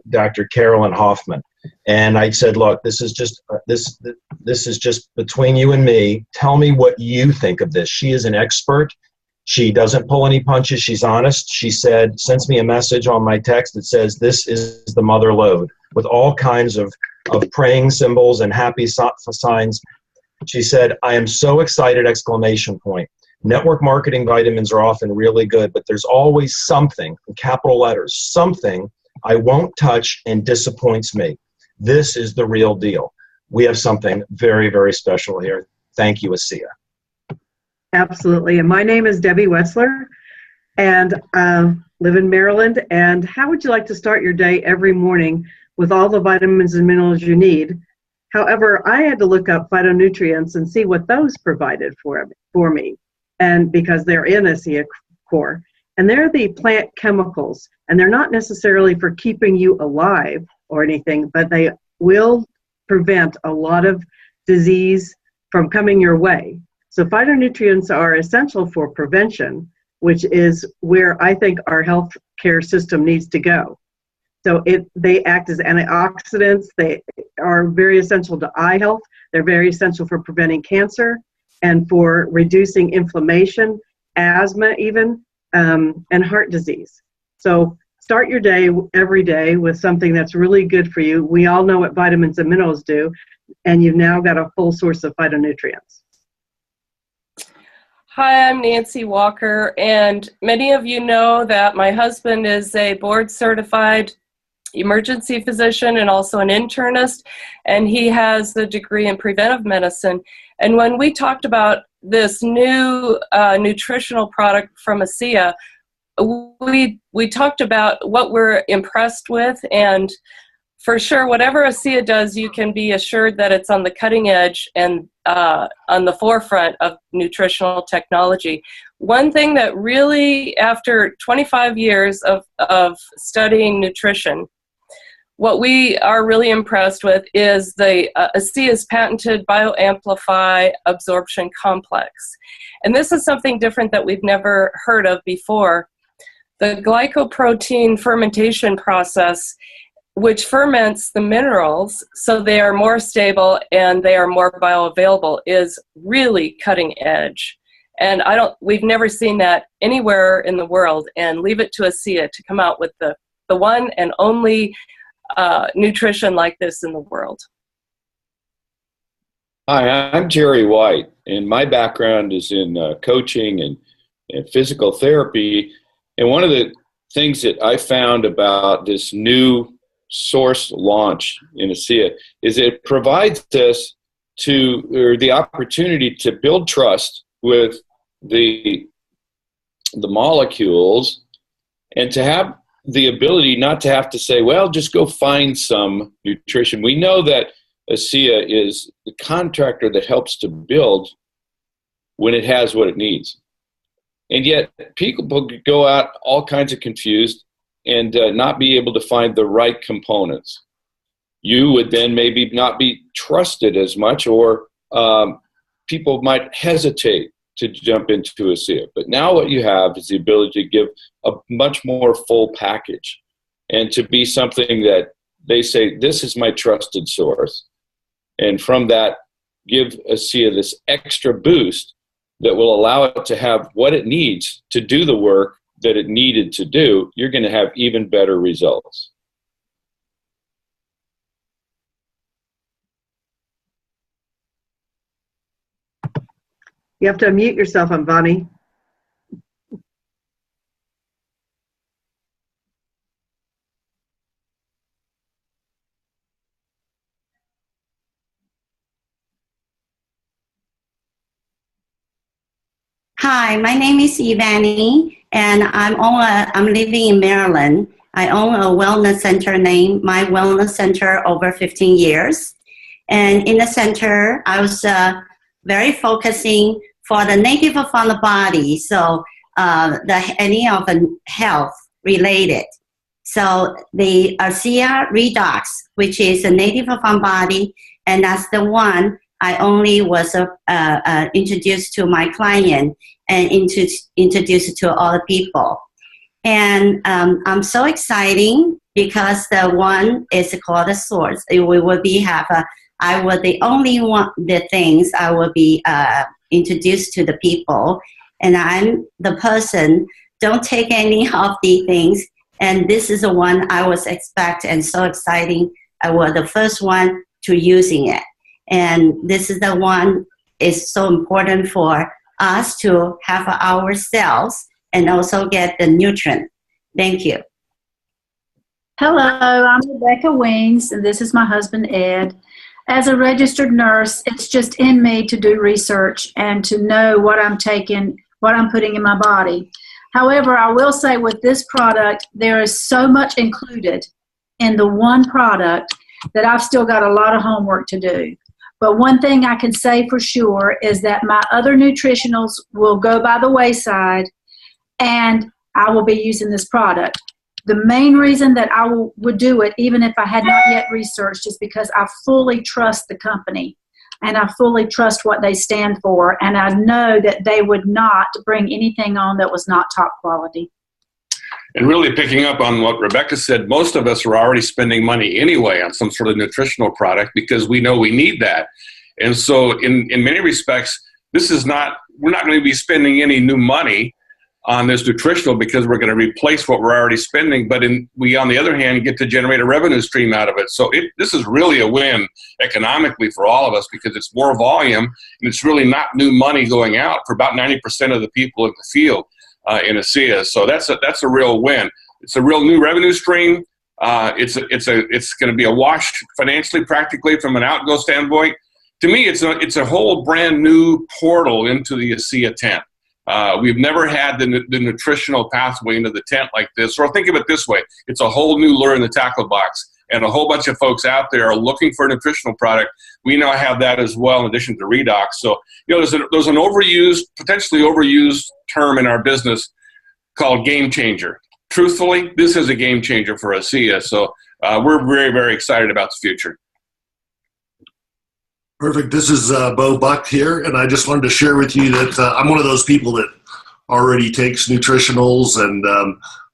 [SPEAKER 1] Dr. Carolyn Hoffman. And I said, look, this is just between you and me. Tell me what you think of this. She is an expert. She doesn't pull any punches. She's honest. She said, sends me a message on my text that says, this is the mother lode, with all kinds of praying symbols and happy signs. She said, I am so excited, exclamation point. Network marketing vitamins are often really good, but there's always something, in capital letters, something I won't touch and disappoints me. This is the real deal. We have something very, very special here. Thank you, Asea.
[SPEAKER 2] Absolutely. And my name is Debbie Wessler, and live in Maryland. And how would you like to start your day every morning with all the vitamins and minerals you need? However, I had to look up phytonutrients and see what those provided for me. And because they're in Asea Core. And they're the plant chemicals. And they're not necessarily for keeping you alive or anything, but they will prevent a lot of disease from coming your way. So phytonutrients are essential for prevention, which is where I think our healthcare system needs to go. So they act as antioxidants. They are very essential to eye health. They're very essential for preventing cancer and for reducing inflammation, asthma even, and heart disease. So start your day every day with something that's really good for you. We all know what vitamins and minerals do, and you've now got a full source of phytonutrients.
[SPEAKER 9] Hi, I'm Nancy Walker, and many of you know that my husband is a board-certified emergency physician and also an internist, and he has the degree in preventive medicine. And when we talked about this new nutritional product from Asea, we talked about what we're impressed with, and for sure, whatever Asea does, you can be assured that it's on the cutting edge and on the forefront of nutritional technology. One thing that really, after 25 years of studying nutrition, what we are really impressed with is the Asea's patented bioamplify absorption complex. And this is something different that we've never heard of before. The glycoprotein fermentation process, which ferments the minerals so they are more stable and they are more bioavailable, is really cutting edge. And we've never seen that anywhere in the world, and leave it to Asea to come out with the one and only nutrition like this in the world.
[SPEAKER 10] Hi, I'm Jerry White, and my background is in coaching and physical therapy. And one of the things that I found about this new source launch in Asea is it provides us the opportunity to build trust with the molecules, and to have the ability not to have to say, well, just go find some nutrition. We know that Asea is the contractor that helps to build when it has what it needs. And yet people could go out all kinds of confused and not be able to find the right components. You would then maybe not be trusted as much, or people might hesitate to jump into Asea. But now what you have is the ability to give a much more full package, and to be something that they say, this is my trusted source. And from that, give Asea this extra boost that will allow it to have what it needs to do the work that it needed to do. You're going to have even better results.
[SPEAKER 2] You have to unmute yourself, Amvani.
[SPEAKER 11] Hi, my name is Ivani, And I'm living in Maryland. I own a wellness center named My Wellness Center over 15 years. And in the center, I was very focusing for the native from the body, so any of the health related. So the Asea Redox, which is a native from body, and that's the one I only was introduced to my client and introduced to all the people. And I'm so exciting because the one is called the source. We will be I will the only one the things I will be introduced to the people, and I'm the person. Don't take any of the things. And this is the one I was expect and so exciting. I was the first one to using it. And this is the one is so important for us to have our cells and also get the nutrient. Thank you.
[SPEAKER 12] Hello, I'm Rebecca Wings, and this is my husband, Ed. As a registered nurse, it's just in me to do research and to know what I'm taking, what I'm putting in my body. However, I will say with this product, there is so much included in the one product that I've still got a lot of homework to do. But one thing I can say for sure is that my other nutritionals will go by the wayside, and I will be using this product. The main reason that I would do it, even if I had not yet researched, is because I fully trust the company and I fully trust what they stand for, and I know that they would not bring anything on that was not top quality.
[SPEAKER 13] And really picking up on what Rebecca said, most of us are already spending money anyway on some sort of nutritional product because we know we need that. And so in many respects, we're not going to be spending any new money on this nutritional because we're going to replace what we're already spending, but we, on the other hand, get to generate a revenue stream out of it. So this is really a win economically for all of us because it's more volume and it's really not new money going out for about 90% of the people in the field in Asea. So that's a real win. It's a real new revenue stream. It's going to be a wash financially, practically from an outgo standpoint. To me, it's a whole brand new portal into the Asea tent. We've never had the nutritional pathway into the tent like this. Or think of it this way. It's a whole new lure in the tackle box. And a whole bunch of folks out there are looking for a nutritional product. We now have that as well in addition to Redox. So, there's an potentially overused term in our business called game changer. Truthfully, this is a game changer for Asea. So we're very, very excited about the future.
[SPEAKER 14] Perfect. This is Bo Buck here, and I just wanted to share with you that I'm one of those people that already takes nutritionals, and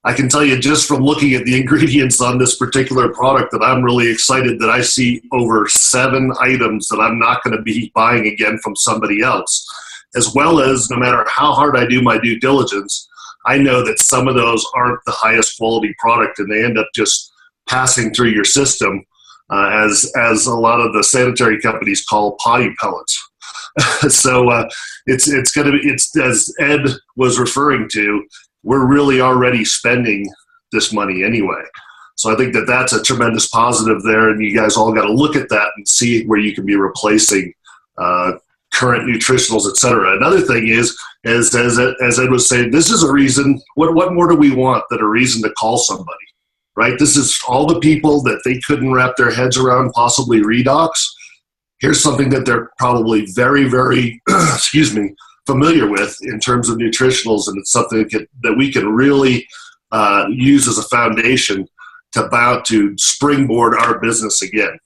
[SPEAKER 14] I can tell you just from looking at the ingredients on this particular product that I'm really excited that I see over 7 items that I'm not going to be buying again from somebody else, as well as no matter how hard I do my due diligence, I know that some of those aren't the highest quality product, and they end up just passing through your system. As a lot of the sanitary companies call potty pellets. So it's as Ed was referring to, we're really already spending this money anyway. So I think that that's a tremendous positive there, and you guys all got to look at that and see where you can be replacing current nutritionals, et cetera. Another thing is, as Ed was saying, this is a reason, what more do we want than a reason to call somebody? Right? This is all the people that they couldn't wrap their heads around, possibly Redox. Here's something that they're probably very, very, familiar with in terms of nutritionals, and it's something that we can really use as a foundation to springboard our business again.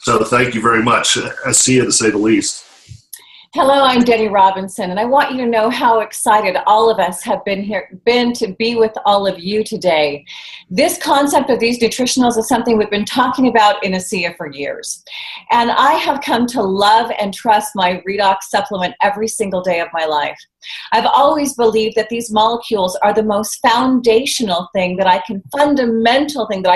[SPEAKER 14] So thank you very much, Asea, to say the least.
[SPEAKER 15] Hello, I'm Denny Robinson, and I want you to know how excited all of us have been to be with all of you today. This concept of these nutritionals is something we've been talking about in Asea for years. And I have come to love and trust my Redox supplement every single day of my life. I've always believed that these molecules are the most fundamental thing that I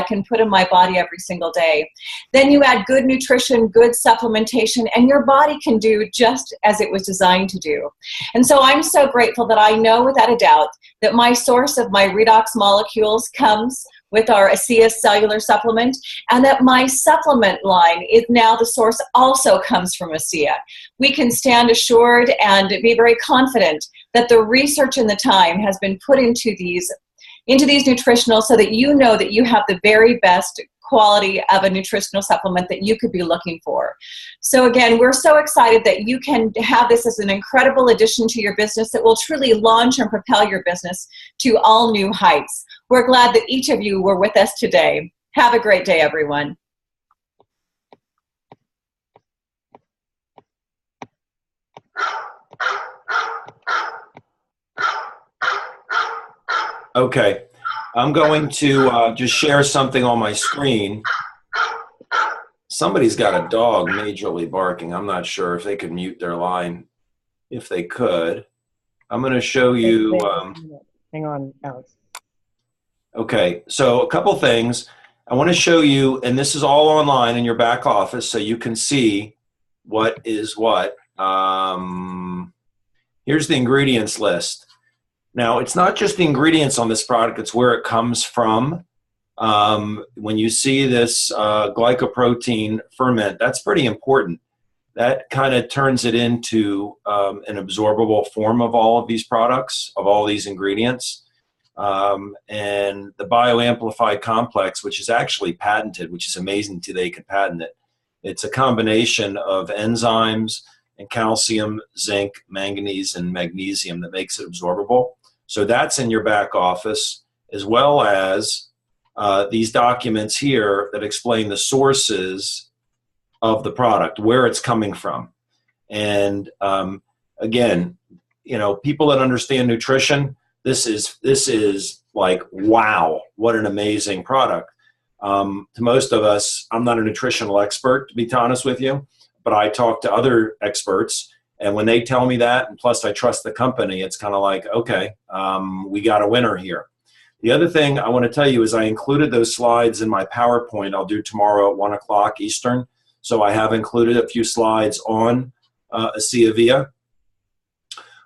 [SPEAKER 15] can put in my body every single day. Then you add good nutrition, good supplementation, and your body can do just as it was designed to do. And so I'm so grateful that I know without a doubt that my source of my Redox molecules comes with our Asea cellular supplement, and that my supplement line is now the source also comes from Asea. We can stand assured and be very confident that the research and the time has been put into these nutritionals so that you know that you have the very best quality of a nutritional supplement that you could be looking for. So again, we're so excited that you can have this as an incredible addition to your business that will truly launch and propel your business to all new heights. We're glad that each of you were with us today. Have a great day, everyone.
[SPEAKER 1] Okay, I'm going to just share something on my screen. Somebody's got a dog majorly barking. I'm not sure if they could mute their line. If they could, I'm going to show you.
[SPEAKER 2] Hang on, Alex.
[SPEAKER 1] Okay, so a couple things. I want to show you, and this is all online in your back office, so you can see what is what. Here's the ingredients list. Now, it's not just the ingredients on this product, it's where it comes from. When you see this glycoprotein ferment, that's pretty important. That kind of turns it into an absorbable form of all of these products, of all these ingredients. And the bioamplified complex, which is actually patented, which is amazing today they could patent it. It's a combination of enzymes and calcium, zinc, manganese, and magnesium that makes it absorbable. So that's in your back office, as well as these documents here that explain the sources of the product, where it's coming from. And again, you know, people that understand nutrition, this is like, wow, what an amazing product. To most of us, I'm not a nutritional expert, to be honest with you, but I talk to other experts, and when they tell me that, and plus I trust the company, it's kind of like, okay, we got a winner here. The other thing I want to tell you is I included those slides in my PowerPoint I'll do tomorrow at 1 o'clock Eastern. So I have included a few slides on Asea Via.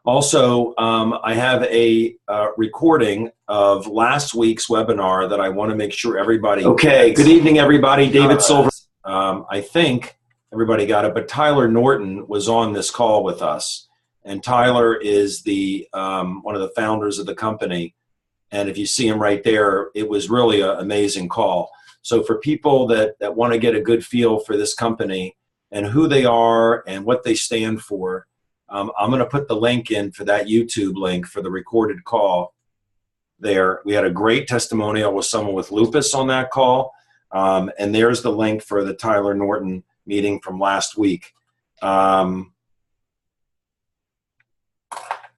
[SPEAKER 1] Also, I have a recording of last week's webinar that I want to make sure everybody. Okay, good evening, everybody. David Silver. I think everybody got it, but Tyler Norton was on this call with us, and Tyler is the one of the founders of the company. And if you see him right there, it was really an amazing call. So for people that want to get a good feel for this company and who they are and what they stand for, I'm going to put the link in for that YouTube link for the recorded call there. We had a great testimonial with someone with lupus on that call. And there's the link for the Tyler Norton meeting from last week. And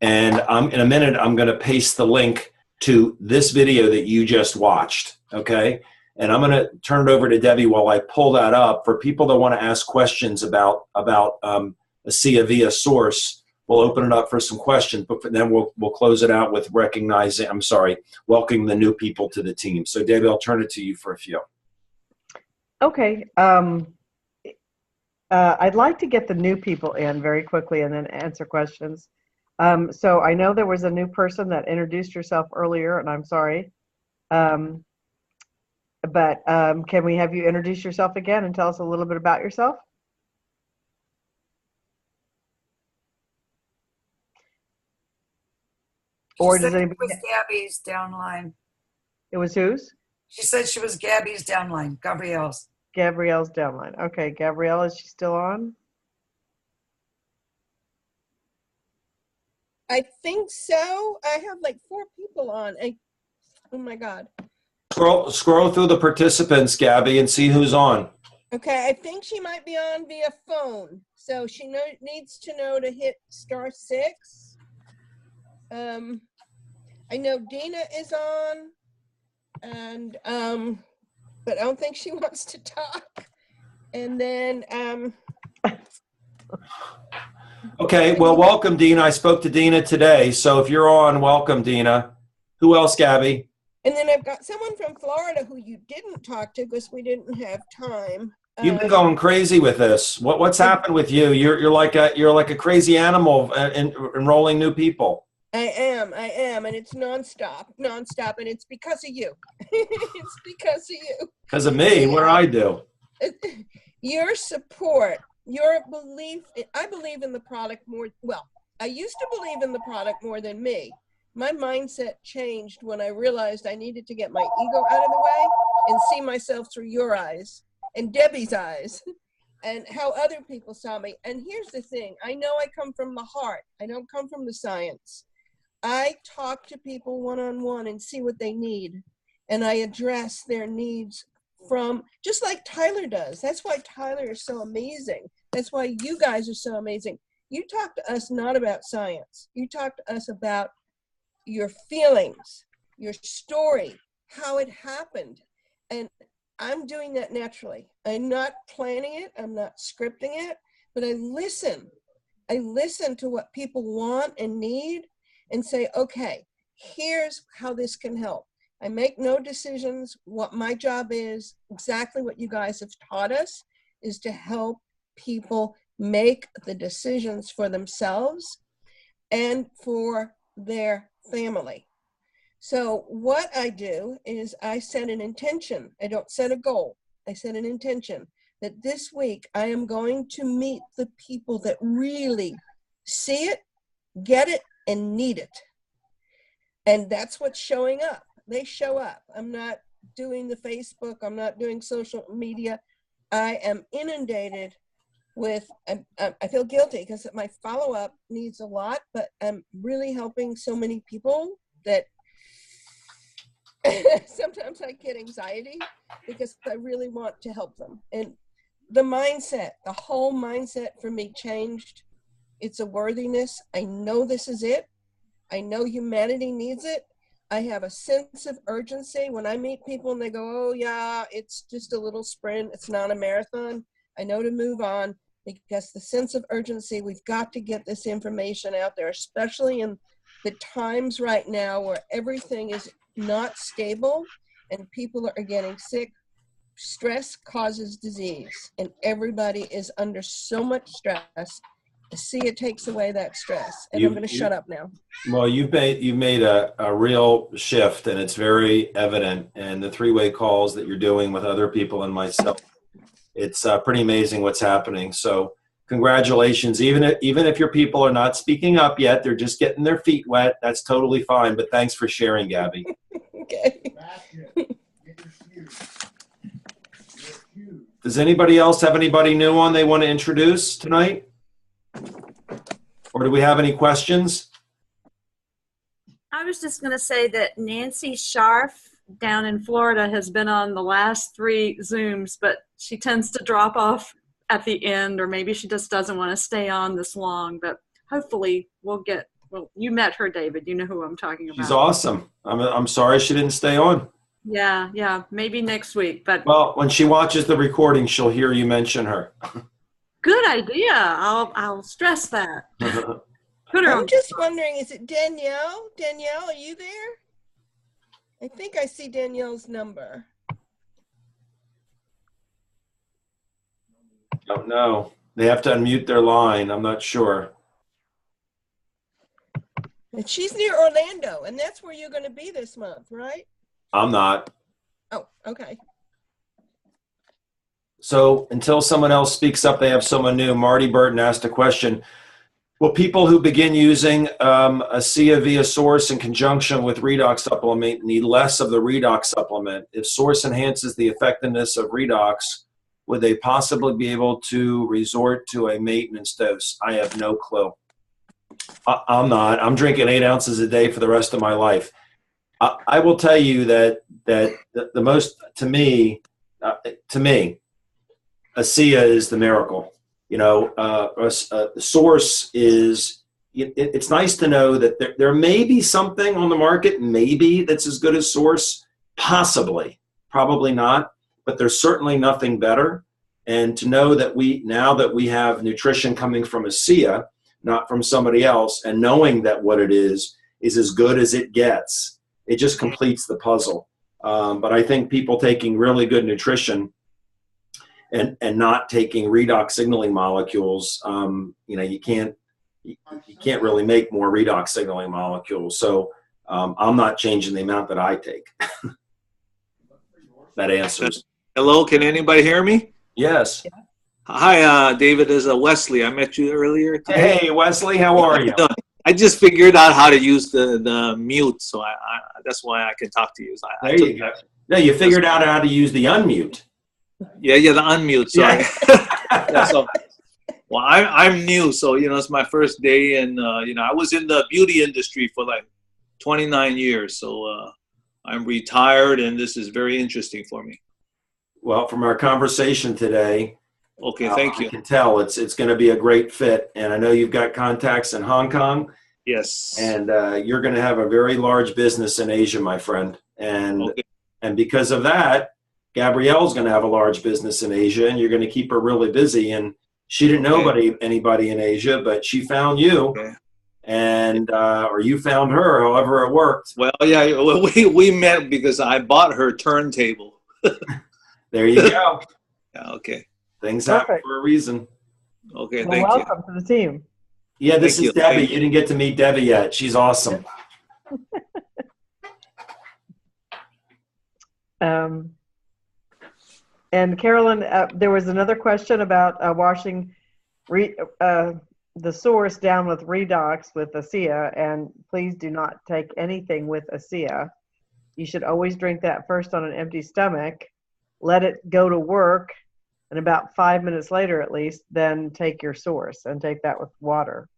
[SPEAKER 1] in a minute, I'm going to paste the link to this video that you just watched, okay? And I'm going to turn it over to Debbie while I pull that up. For people that want to ask questions about Asea Via source, we'll open it up for some questions, but then we'll close it out with welcoming the new people to the team. So Debbie, I'll turn it to you for a few.
[SPEAKER 2] Okay. I'd like to get the new people in very quickly and then answer questions. So I know there was a new person that introduced herself earlier, and I'm sorry. But can we have you introduce yourself again and tell us a little bit about yourself? Or does anybody?
[SPEAKER 16] It was Gabby's downline.
[SPEAKER 2] It was whose?
[SPEAKER 16] She said she was Gabby's downline, Gabrielle's.
[SPEAKER 2] Gabrielle's downline. Okay, Gabrielle, is she still on?
[SPEAKER 17] I think so. I have like 4 people on. Oh my God.
[SPEAKER 1] Scroll through the participants, Gabby, and see who's on.
[SPEAKER 17] Okay, I think she might be on via phone. So she needs to know to hit *6. I know Dina is on, and but I don't think she wants to talk. And then
[SPEAKER 1] Okay, well, welcome, Dina. I spoke to Dina today, so if you're on, welcome, Dina. Who else, Gabby?
[SPEAKER 17] And then I've got someone from Florida who you didn't talk to because we didn't have time.
[SPEAKER 1] You've been going crazy with this. What's happened with you? You're like a crazy animal enrolling new people.
[SPEAKER 17] I am, and it's nonstop, and it's because of you. It's because of you.
[SPEAKER 1] Because of me? What do I do?
[SPEAKER 17] Your support, your belief. I believe in the product more. Well, I used to believe in the product more than me. My mindset changed when I realized I needed to get my ego out of the way and see myself through your eyes and Debbie's eyes and how other people saw me. And here's the thing, I know I come from the heart. I don't come from the science. I talk to people one-on-one and see what they need. And I address their needs from, just like Tyler does. That's why Tyler is so amazing. That's why you guys are so amazing. You talk to us not about science. You talk to us about your feelings, your story, how it happened. And I'm doing that naturally. I'm not planning it. I'm not scripting it, but I listen. I listen to what people want and need and say, okay, here's how this can help. I make no decisions. What my job is, exactly what you guys have taught us, is to help people make the decisions for themselves and for their family. So what I do is I set an intention. I don't set a goal. I set an intention that this week I am going to meet the people that really see it, get it, and need it. And that's what's showing up. They show up. I'm not doing the Facebook. I'm not doing social media. I am inundated with, I feel guilty because my follow-up needs a lot, but I'm really helping so many people that sometimes I get anxiety because I really want to help them. And the mindset, the whole mindset for me changed. It's a worthiness. I know this is it. I know humanity needs it. I have a sense of urgency when I meet people and they go, oh yeah, it's just a little sprint. It's not a marathon. I know to move on because the sense of urgency, we've got to get this information out there, especially in the times right now where everything is not stable and people are getting sick. Stress causes disease and everybody is under so much stress. Asea takes away that stress. And I'm going to shut up now.
[SPEAKER 1] Well, you've made a real shift, and it's very evident. And the three-way calls that you're doing with other people and myself, it's pretty amazing what's happening. So congratulations. Even if your people are not speaking up yet, they're just getting their feet wet. That's totally fine. But thanks for sharing, Gabby.
[SPEAKER 17] Okay.
[SPEAKER 1] Does anybody else have anybody new on they want to introduce tonight? Or do we have any questions?
[SPEAKER 18] I was just going to say that Nancy Scharf down in Florida has been on the last 3 Zooms, but she tends to drop off at the end, or maybe she just doesn't want to stay on this long. But hopefully we'll get, well, you met her, David. You know who I'm talking about.
[SPEAKER 1] She's awesome. I'm sorry she didn't stay on.
[SPEAKER 18] Yeah, maybe next week. But
[SPEAKER 1] well, when she watches the recording, she'll hear you mention her.
[SPEAKER 18] Good idea. I'll stress that. Put her
[SPEAKER 17] I'm
[SPEAKER 18] on.
[SPEAKER 17] just wondering, is it Danielle? Danielle, are you there? I think I see Danielle's number.
[SPEAKER 1] Don't know. They have to unmute their line. I'm not sure.
[SPEAKER 17] And she's near Orlando, and that's where you're going to be this month, right?
[SPEAKER 1] I'm not.
[SPEAKER 17] Oh, okay.
[SPEAKER 1] So until someone else speaks up, they have someone new. Marty Burton asked a question. Will people who begin using Asea via Source in conjunction with redox supplement need less of the redox supplement? If Source enhances the effectiveness of redox, would they possibly be able to resort to a maintenance dose? I have no clue. I'm not. I'm drinking 8 ounces a day for the rest of my life. I will tell you that the most, to me, Asea is the miracle. You know, the Source is, it's nice to know that there may be something on the market, maybe that's as good as Source, possibly, probably not, but there's certainly nothing better. And to know that now that we have nutrition coming from Asea, not from somebody else, and knowing that what it is as good as it gets, it just completes the puzzle. But I think people taking really good nutrition and not taking redox signaling molecules, you can't really make more redox signaling molecules. So I'm not changing the amount that I take. That answers.
[SPEAKER 19] Hello, can anybody hear me?
[SPEAKER 1] Yes.
[SPEAKER 19] Hi, David. This is Wesley. I met you earlier today.
[SPEAKER 1] Hey, Wesley, how are you?
[SPEAKER 19] I just figured out how to use the mute, so that's why I can talk to you.
[SPEAKER 1] There you go. No, you figured out how to use the unmute.
[SPEAKER 19] Yeah, the unmute. Sorry. Yeah, so, well, I'm new, so it's my first day, and I was in the beauty industry for like 29 years, so I'm retired, and this is very interesting for me.
[SPEAKER 1] Well, from our conversation today,
[SPEAKER 19] okay, thank you.
[SPEAKER 1] I can tell it's going to be a great fit, and I know you've got contacts in Hong Kong.
[SPEAKER 19] Yes.
[SPEAKER 1] And you're going to have a very large business in Asia, my friend, and because of that, Gabrielle's going to have a large business in Asia, and you're going to keep her really busy. And she didn't know anybody in Asia, but she found you, and or you found her, however it worked.
[SPEAKER 19] Well, yeah, we met because I bought her turntable.
[SPEAKER 1] There you go.
[SPEAKER 19] Yeah, okay.
[SPEAKER 1] Things happen for a reason.
[SPEAKER 19] Okay,
[SPEAKER 2] Well,
[SPEAKER 19] thank you.
[SPEAKER 2] welcome to the team.
[SPEAKER 1] Yeah, this
[SPEAKER 19] Thank
[SPEAKER 1] is
[SPEAKER 19] you.
[SPEAKER 1] Debbie.
[SPEAKER 19] Thank
[SPEAKER 1] You didn't get to meet Debbie yet. She's awesome.
[SPEAKER 2] And Carolyn, there was another question about washing the source down with Redox with Asea, and please do not take anything with Asea. You should always drink that first on an empty stomach, let it go to work, and about 5 minutes later at least, then take your source and take that with water.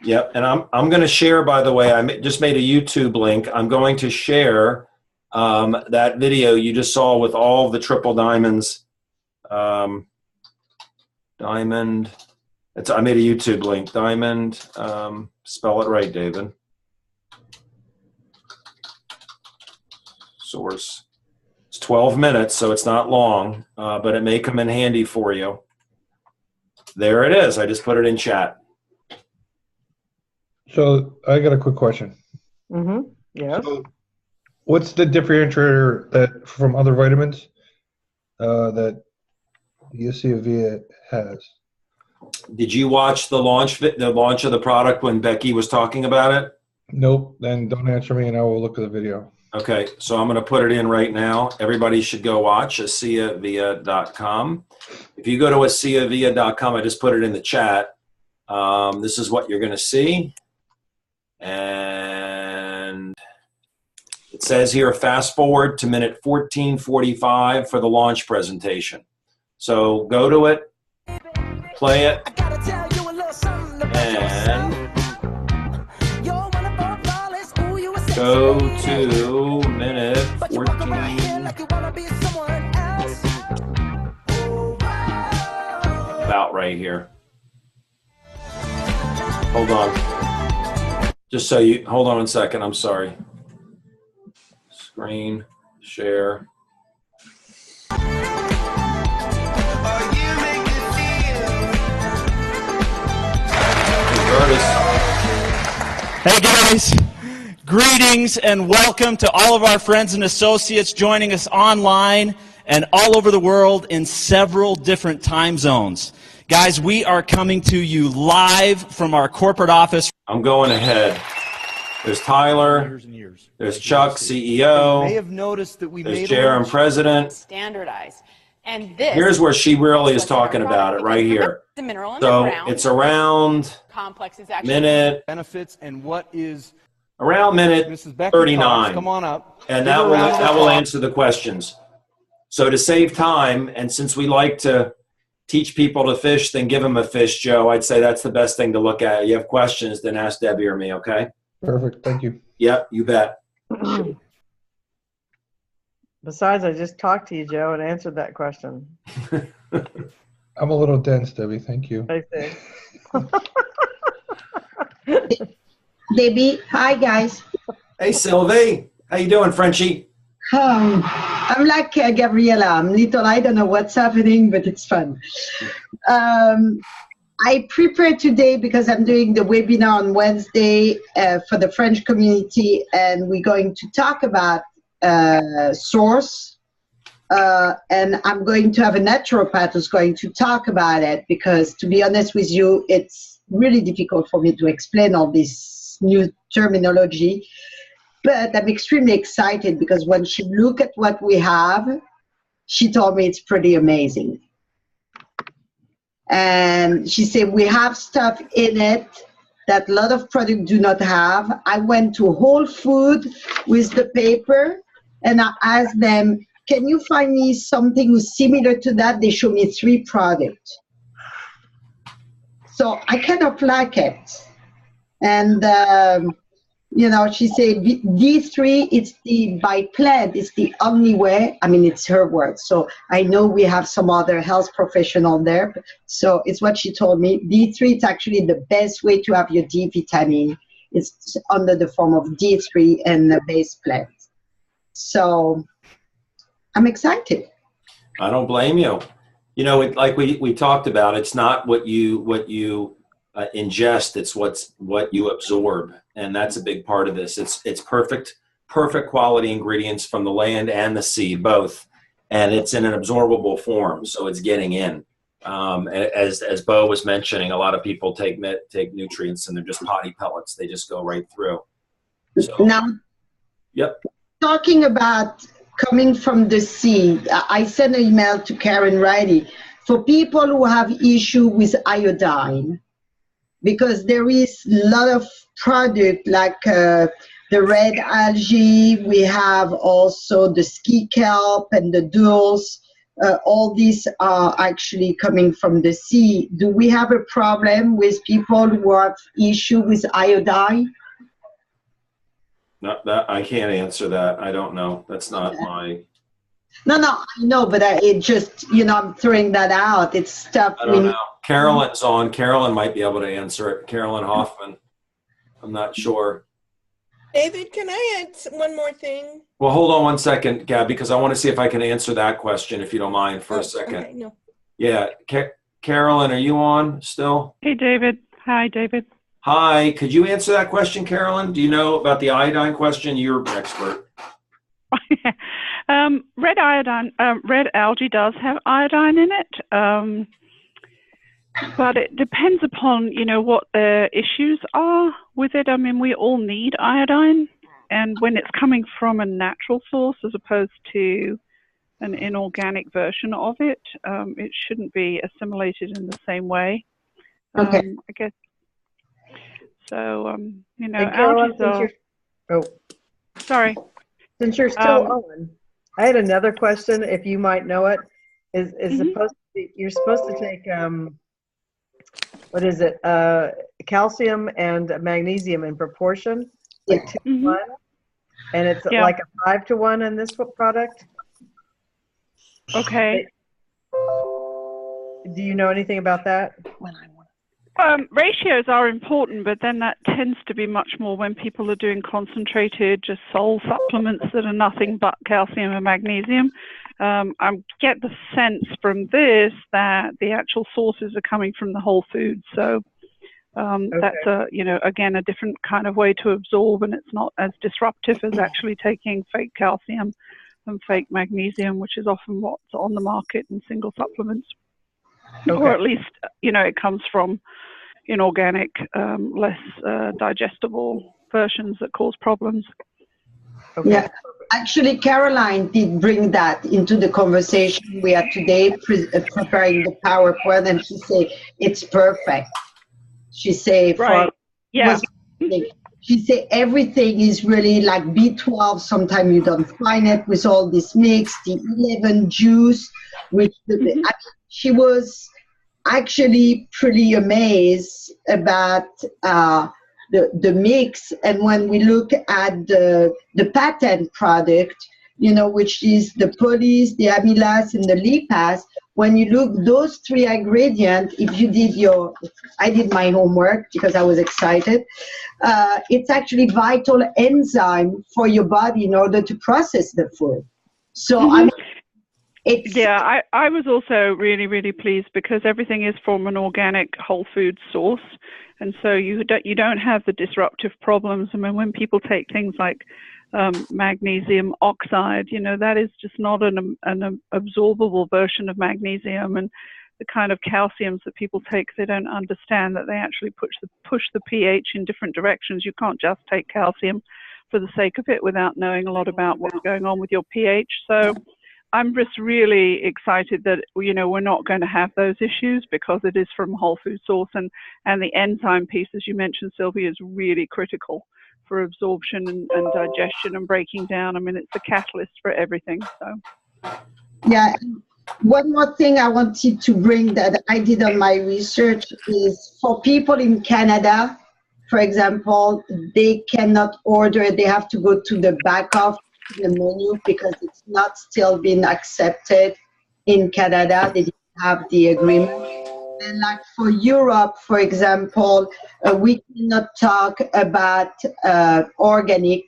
[SPEAKER 1] Yep, and I'm going to share, by the way, just made a YouTube link. I'm going to share that video you just saw with all the triple diamonds. Diamond. I made a YouTube link. Diamond. Spell it right, David. Source. It's 12 minutes, so it's not long, but it may come in handy for you. There it is. I just put it in chat.
[SPEAKER 20] So I got a quick question.
[SPEAKER 2] Mm-hmm. Yeah.
[SPEAKER 20] So what's the differentiator that from other vitamins that the Asea has?
[SPEAKER 1] Did you watch the launch of the product when Becky was talking about it?
[SPEAKER 20] Nope. Then don't answer me, and I will look at the video.
[SPEAKER 1] Okay, so I'm going to put it in right now. Everybody should go watch aseavia.com. If you go to aseavia.com, I just put it in the chat. This is what you're going to see. And it says here, fast forward to minute 14:45 for the launch presentation. So go to it, play it, and go to minute 14. About right here. Hold on. Just so you, hold on a second, I'm sorry. Screen, share.
[SPEAKER 21] Hey guys, greetings and welcome to all of our friends and associates joining us online and all over the world in several different time zones. Guys, we are coming to you live from our corporate office.
[SPEAKER 1] I'm going ahead. There's Tyler. There's Chuck, CEO.
[SPEAKER 22] You may have noticed that we
[SPEAKER 1] There's
[SPEAKER 22] made
[SPEAKER 1] Jerem, President.
[SPEAKER 23] Standardized. And this
[SPEAKER 1] Here's where she really is talking about it right here.
[SPEAKER 23] the mineral in
[SPEAKER 1] So
[SPEAKER 23] the ground.
[SPEAKER 1] it's around
[SPEAKER 23] Complex is actually
[SPEAKER 1] minute,
[SPEAKER 22] benefits and what is
[SPEAKER 1] around minute
[SPEAKER 22] Mrs. Becky
[SPEAKER 1] 39.
[SPEAKER 22] Cox, come on up.
[SPEAKER 1] And
[SPEAKER 22] Give
[SPEAKER 1] that
[SPEAKER 22] her a
[SPEAKER 1] will,
[SPEAKER 22] round of
[SPEAKER 1] that will
[SPEAKER 22] applause.
[SPEAKER 1] answer the questions. So to save time, and since we like to teach people to fish, then give them a fish, Joe, I'd say that's the best thing to look at. You have questions, then ask Debbie or me, okay?
[SPEAKER 20] Perfect. Thank you.
[SPEAKER 1] Yep, you bet.
[SPEAKER 2] Besides, I just talked to you, Joe, and answered that question.
[SPEAKER 20] I'm a little dense, Debbie. Thank you.
[SPEAKER 2] I see.
[SPEAKER 24] Debbie, hi guys.
[SPEAKER 1] Hey Sylvie, how you doing, Frenchie?
[SPEAKER 24] I'm like Gabriella. I don't know what's happening, but it's fun. I prepared today because I'm doing the webinar on Wednesday for the French community, and we're going to talk about source. And I'm going to have a naturopath who's going to talk about it because, to be honest with you, it's really difficult for me to explain all this new terminology. But I'm extremely excited because once you look at what we have, she told me it's pretty amazing. And she said, we have stuff in it that a lot of products do not have. I went to Whole Food with the paper and I asked them, can you find me something similar to that? They showed me 3 products. So I kind of like it. And, you know, she said, D3, it's the, by plant, it's the only way. I mean, it's her word. So I know we have some other health professional there. So it's what she told me. D3, it's actually the best way to have your D vitamin. It's under the form of D3 and the base plant. So I'm excited.
[SPEAKER 1] I don't blame you. You know, like we talked about, it's not what you ingest, it's what you absorb, and that's a big part of this. It's perfect quality ingredients from the land and the sea, both, and it's in an absorbable form, so it's getting in. As Bo was mentioning, a lot of people take nutrients and they're just potty pellets; they just go right through. So,
[SPEAKER 24] now,
[SPEAKER 1] yep.
[SPEAKER 24] Talking about coming from the sea, I sent an email to Karen Riley for people who have issue with iodine, because there is a lot of product like the red algae. We have also the ski kelp and the dulse. All these are actually coming from the sea. Do we have a problem with people who have issue with iodine?
[SPEAKER 1] Not that I can't answer that. I don't know. That's not my.
[SPEAKER 24] No, I know, but it just, you know, I'm throwing that out. It's stuff.
[SPEAKER 1] I don't know. Carolyn's on. Carolyn might be able to answer it. Carolyn Hoffman. I'm not sure.
[SPEAKER 17] David, can I add one more thing?
[SPEAKER 1] Well, hold on one second, Gab, because I want to see if I can answer that question, if you don't mind, for a second.
[SPEAKER 17] Okay, no.
[SPEAKER 1] Yeah. Carolyn, are you on still?
[SPEAKER 3] Hey, David. Hi, David.
[SPEAKER 1] Hi. Could you answer that question, Carolyn? Do you know about the iodine question? You're an expert.
[SPEAKER 3] Red algae does have iodine in it, but it depends upon, you know, what the issues are with it. I mean, we all need iodine, and when it's coming from a natural source as opposed to an inorganic version of it, it shouldn't be assimilated in the same way.
[SPEAKER 24] Okay.
[SPEAKER 3] I guess. So, you know,
[SPEAKER 2] Carolyn,
[SPEAKER 3] algae are... Sorry.
[SPEAKER 2] Since you're still on, I had another question. If you might know it, supposed to be, you're supposed to take what is it? Calcium and magnesium in proportion, like 2-to-1, and it's like a 5-to-1 in this product.
[SPEAKER 3] Okay.
[SPEAKER 2] Do you know anything about that?
[SPEAKER 3] Ratios are important, but then that tends to be much more when people are doing concentrated, just sole supplements that are nothing but calcium and magnesium. I get the sense from this that the actual sources are coming from the whole food. So that's again, a different kind of way to absorb, and it's not as disruptive as actually taking fake calcium and fake magnesium, which is often what's on the market in single supplements. Or at least, you know, it comes from inorganic, less digestible versions that cause problems.
[SPEAKER 24] Yeah, actually, Caroline did bring that into the conversation we had today, preparing the PowerPoint, and she said it's perfect. She said,
[SPEAKER 3] right.
[SPEAKER 24] She said everything is really like B12. Sometimes you don't find it with all this mix, the 11 juice, which she was actually pretty amazed about the mix. And when we look at the patent product, you know, which is the poly's, the amylase, and the lipase, when you look those 3 ingredients, if you did I did my homework because I was excited, it's actually vital enzyme for your body in order to process the food. So I mean,
[SPEAKER 3] I was also really, really pleased because everything is from an organic whole food source, and so you don't have the disruptive problems. I mean, when people take things like magnesium oxide, you know, that is just not an absorbable version of magnesium, and the kind of calciums that people take, they don't understand that they actually push the pH in different directions. You can't just take calcium for the sake of it without knowing a lot about what's going on with your pH. So I'm just really excited that, you know, we're not going to have those issues because it is from whole food source, and the enzyme piece, as you mentioned, Sylvia, is really critical for absorption and digestion and breaking down. I mean, it's a catalyst for everything. So.
[SPEAKER 24] Yeah. One more thing I wanted to bring that I did on my research is for people in Canada, for example, they cannot order, they have to go to the back of the menu because it's not still been accepted in Canada. They didn't have the agreement. And like for Europe, for example, we cannot talk about organic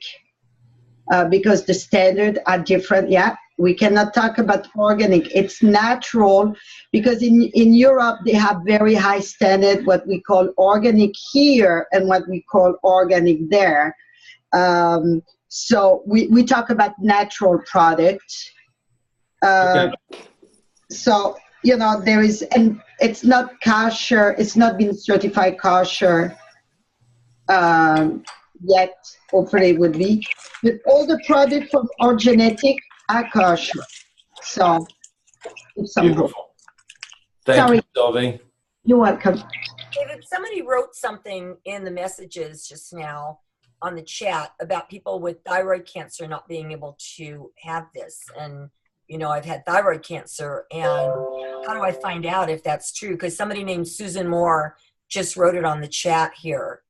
[SPEAKER 24] because the standards are different. Yeah, we cannot talk about organic. It's natural because in Europe, they have very high standard, what we call organic here and what we call organic there. So we talk about natural products.
[SPEAKER 1] Okay.
[SPEAKER 24] So, you know, there is, and it's not kosher, it's not been certified kosher yet, hopefully it would be. But all the products from our genetic are kosher. So, it's something.
[SPEAKER 1] Beautiful. Thank
[SPEAKER 24] Sorry.
[SPEAKER 1] you, Sylvie.
[SPEAKER 24] You're welcome.
[SPEAKER 4] David, somebody wrote something in the messages just now on the chat about people with thyroid cancer not being able to have this. And, you know, I've had thyroid cancer, and how do I find out if that's true? Because somebody named Susan Moore just wrote it on the chat here.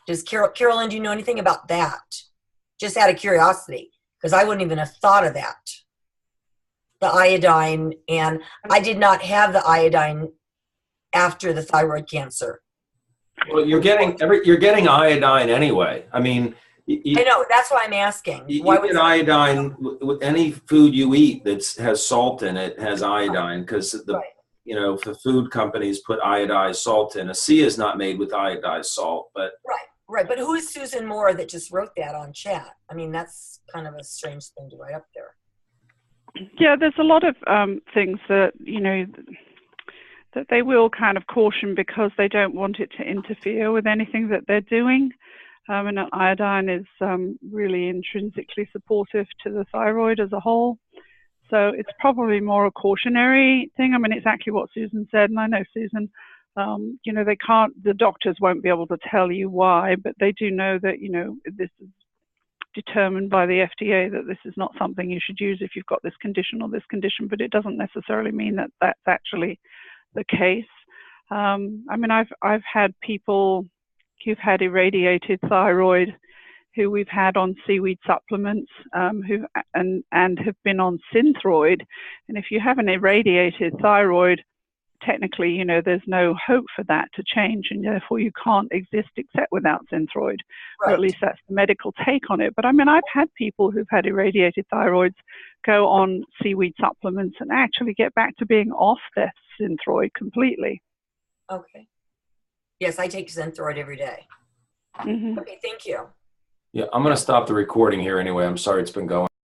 [SPEAKER 4] Does Carolyn, do you know anything about that? Just out of curiosity, because I wouldn't even have thought of that. The iodine, and I did not have the iodine after the thyroid cancer.
[SPEAKER 1] Well, you're getting iodine anyway. I mean,
[SPEAKER 4] I know, that's why I'm asking.
[SPEAKER 1] You get iodine with any food you eat that has salt in it has iodine, because you know, the food companies put iodized salt in. Asea is not made with iodized salt, but
[SPEAKER 4] right. But who is Susan Moore that just wrote that on chat? I mean, that's kind of a strange thing to write up there.
[SPEAKER 3] Yeah, there's a lot of things that, you know, that they will kind of caution because they don't want it to interfere with anything that they're doing. And iodine is really intrinsically supportive to the thyroid as a whole. So it's probably more a cautionary thing. I mean, exactly what Susan said, and I know Susan, you know, the doctors won't be able to tell you why, but they do know that, you know, this is determined by the FDA that this is not something you should use if you've got this condition or this condition, but it doesn't necessarily mean that that's actually the case. I mean, I've had people who've had irradiated thyroid who we've had on seaweed supplements and have been on Synthroid. And if you have an irradiated thyroid, technically, you know, there's no hope for that to change, and therefore you can't exist except without Synthroid, or at least that's the medical take on it. But I mean, I've had people who've had irradiated thyroids go on seaweed supplements and actually get back to being off their Synthroid completely.
[SPEAKER 4] Okay. Yes, I take Synthroid every day.
[SPEAKER 3] Mm-hmm.
[SPEAKER 4] Okay, thank you.
[SPEAKER 1] yeah, I'm going to stop the recording here anyway. I'm sorry it's been going.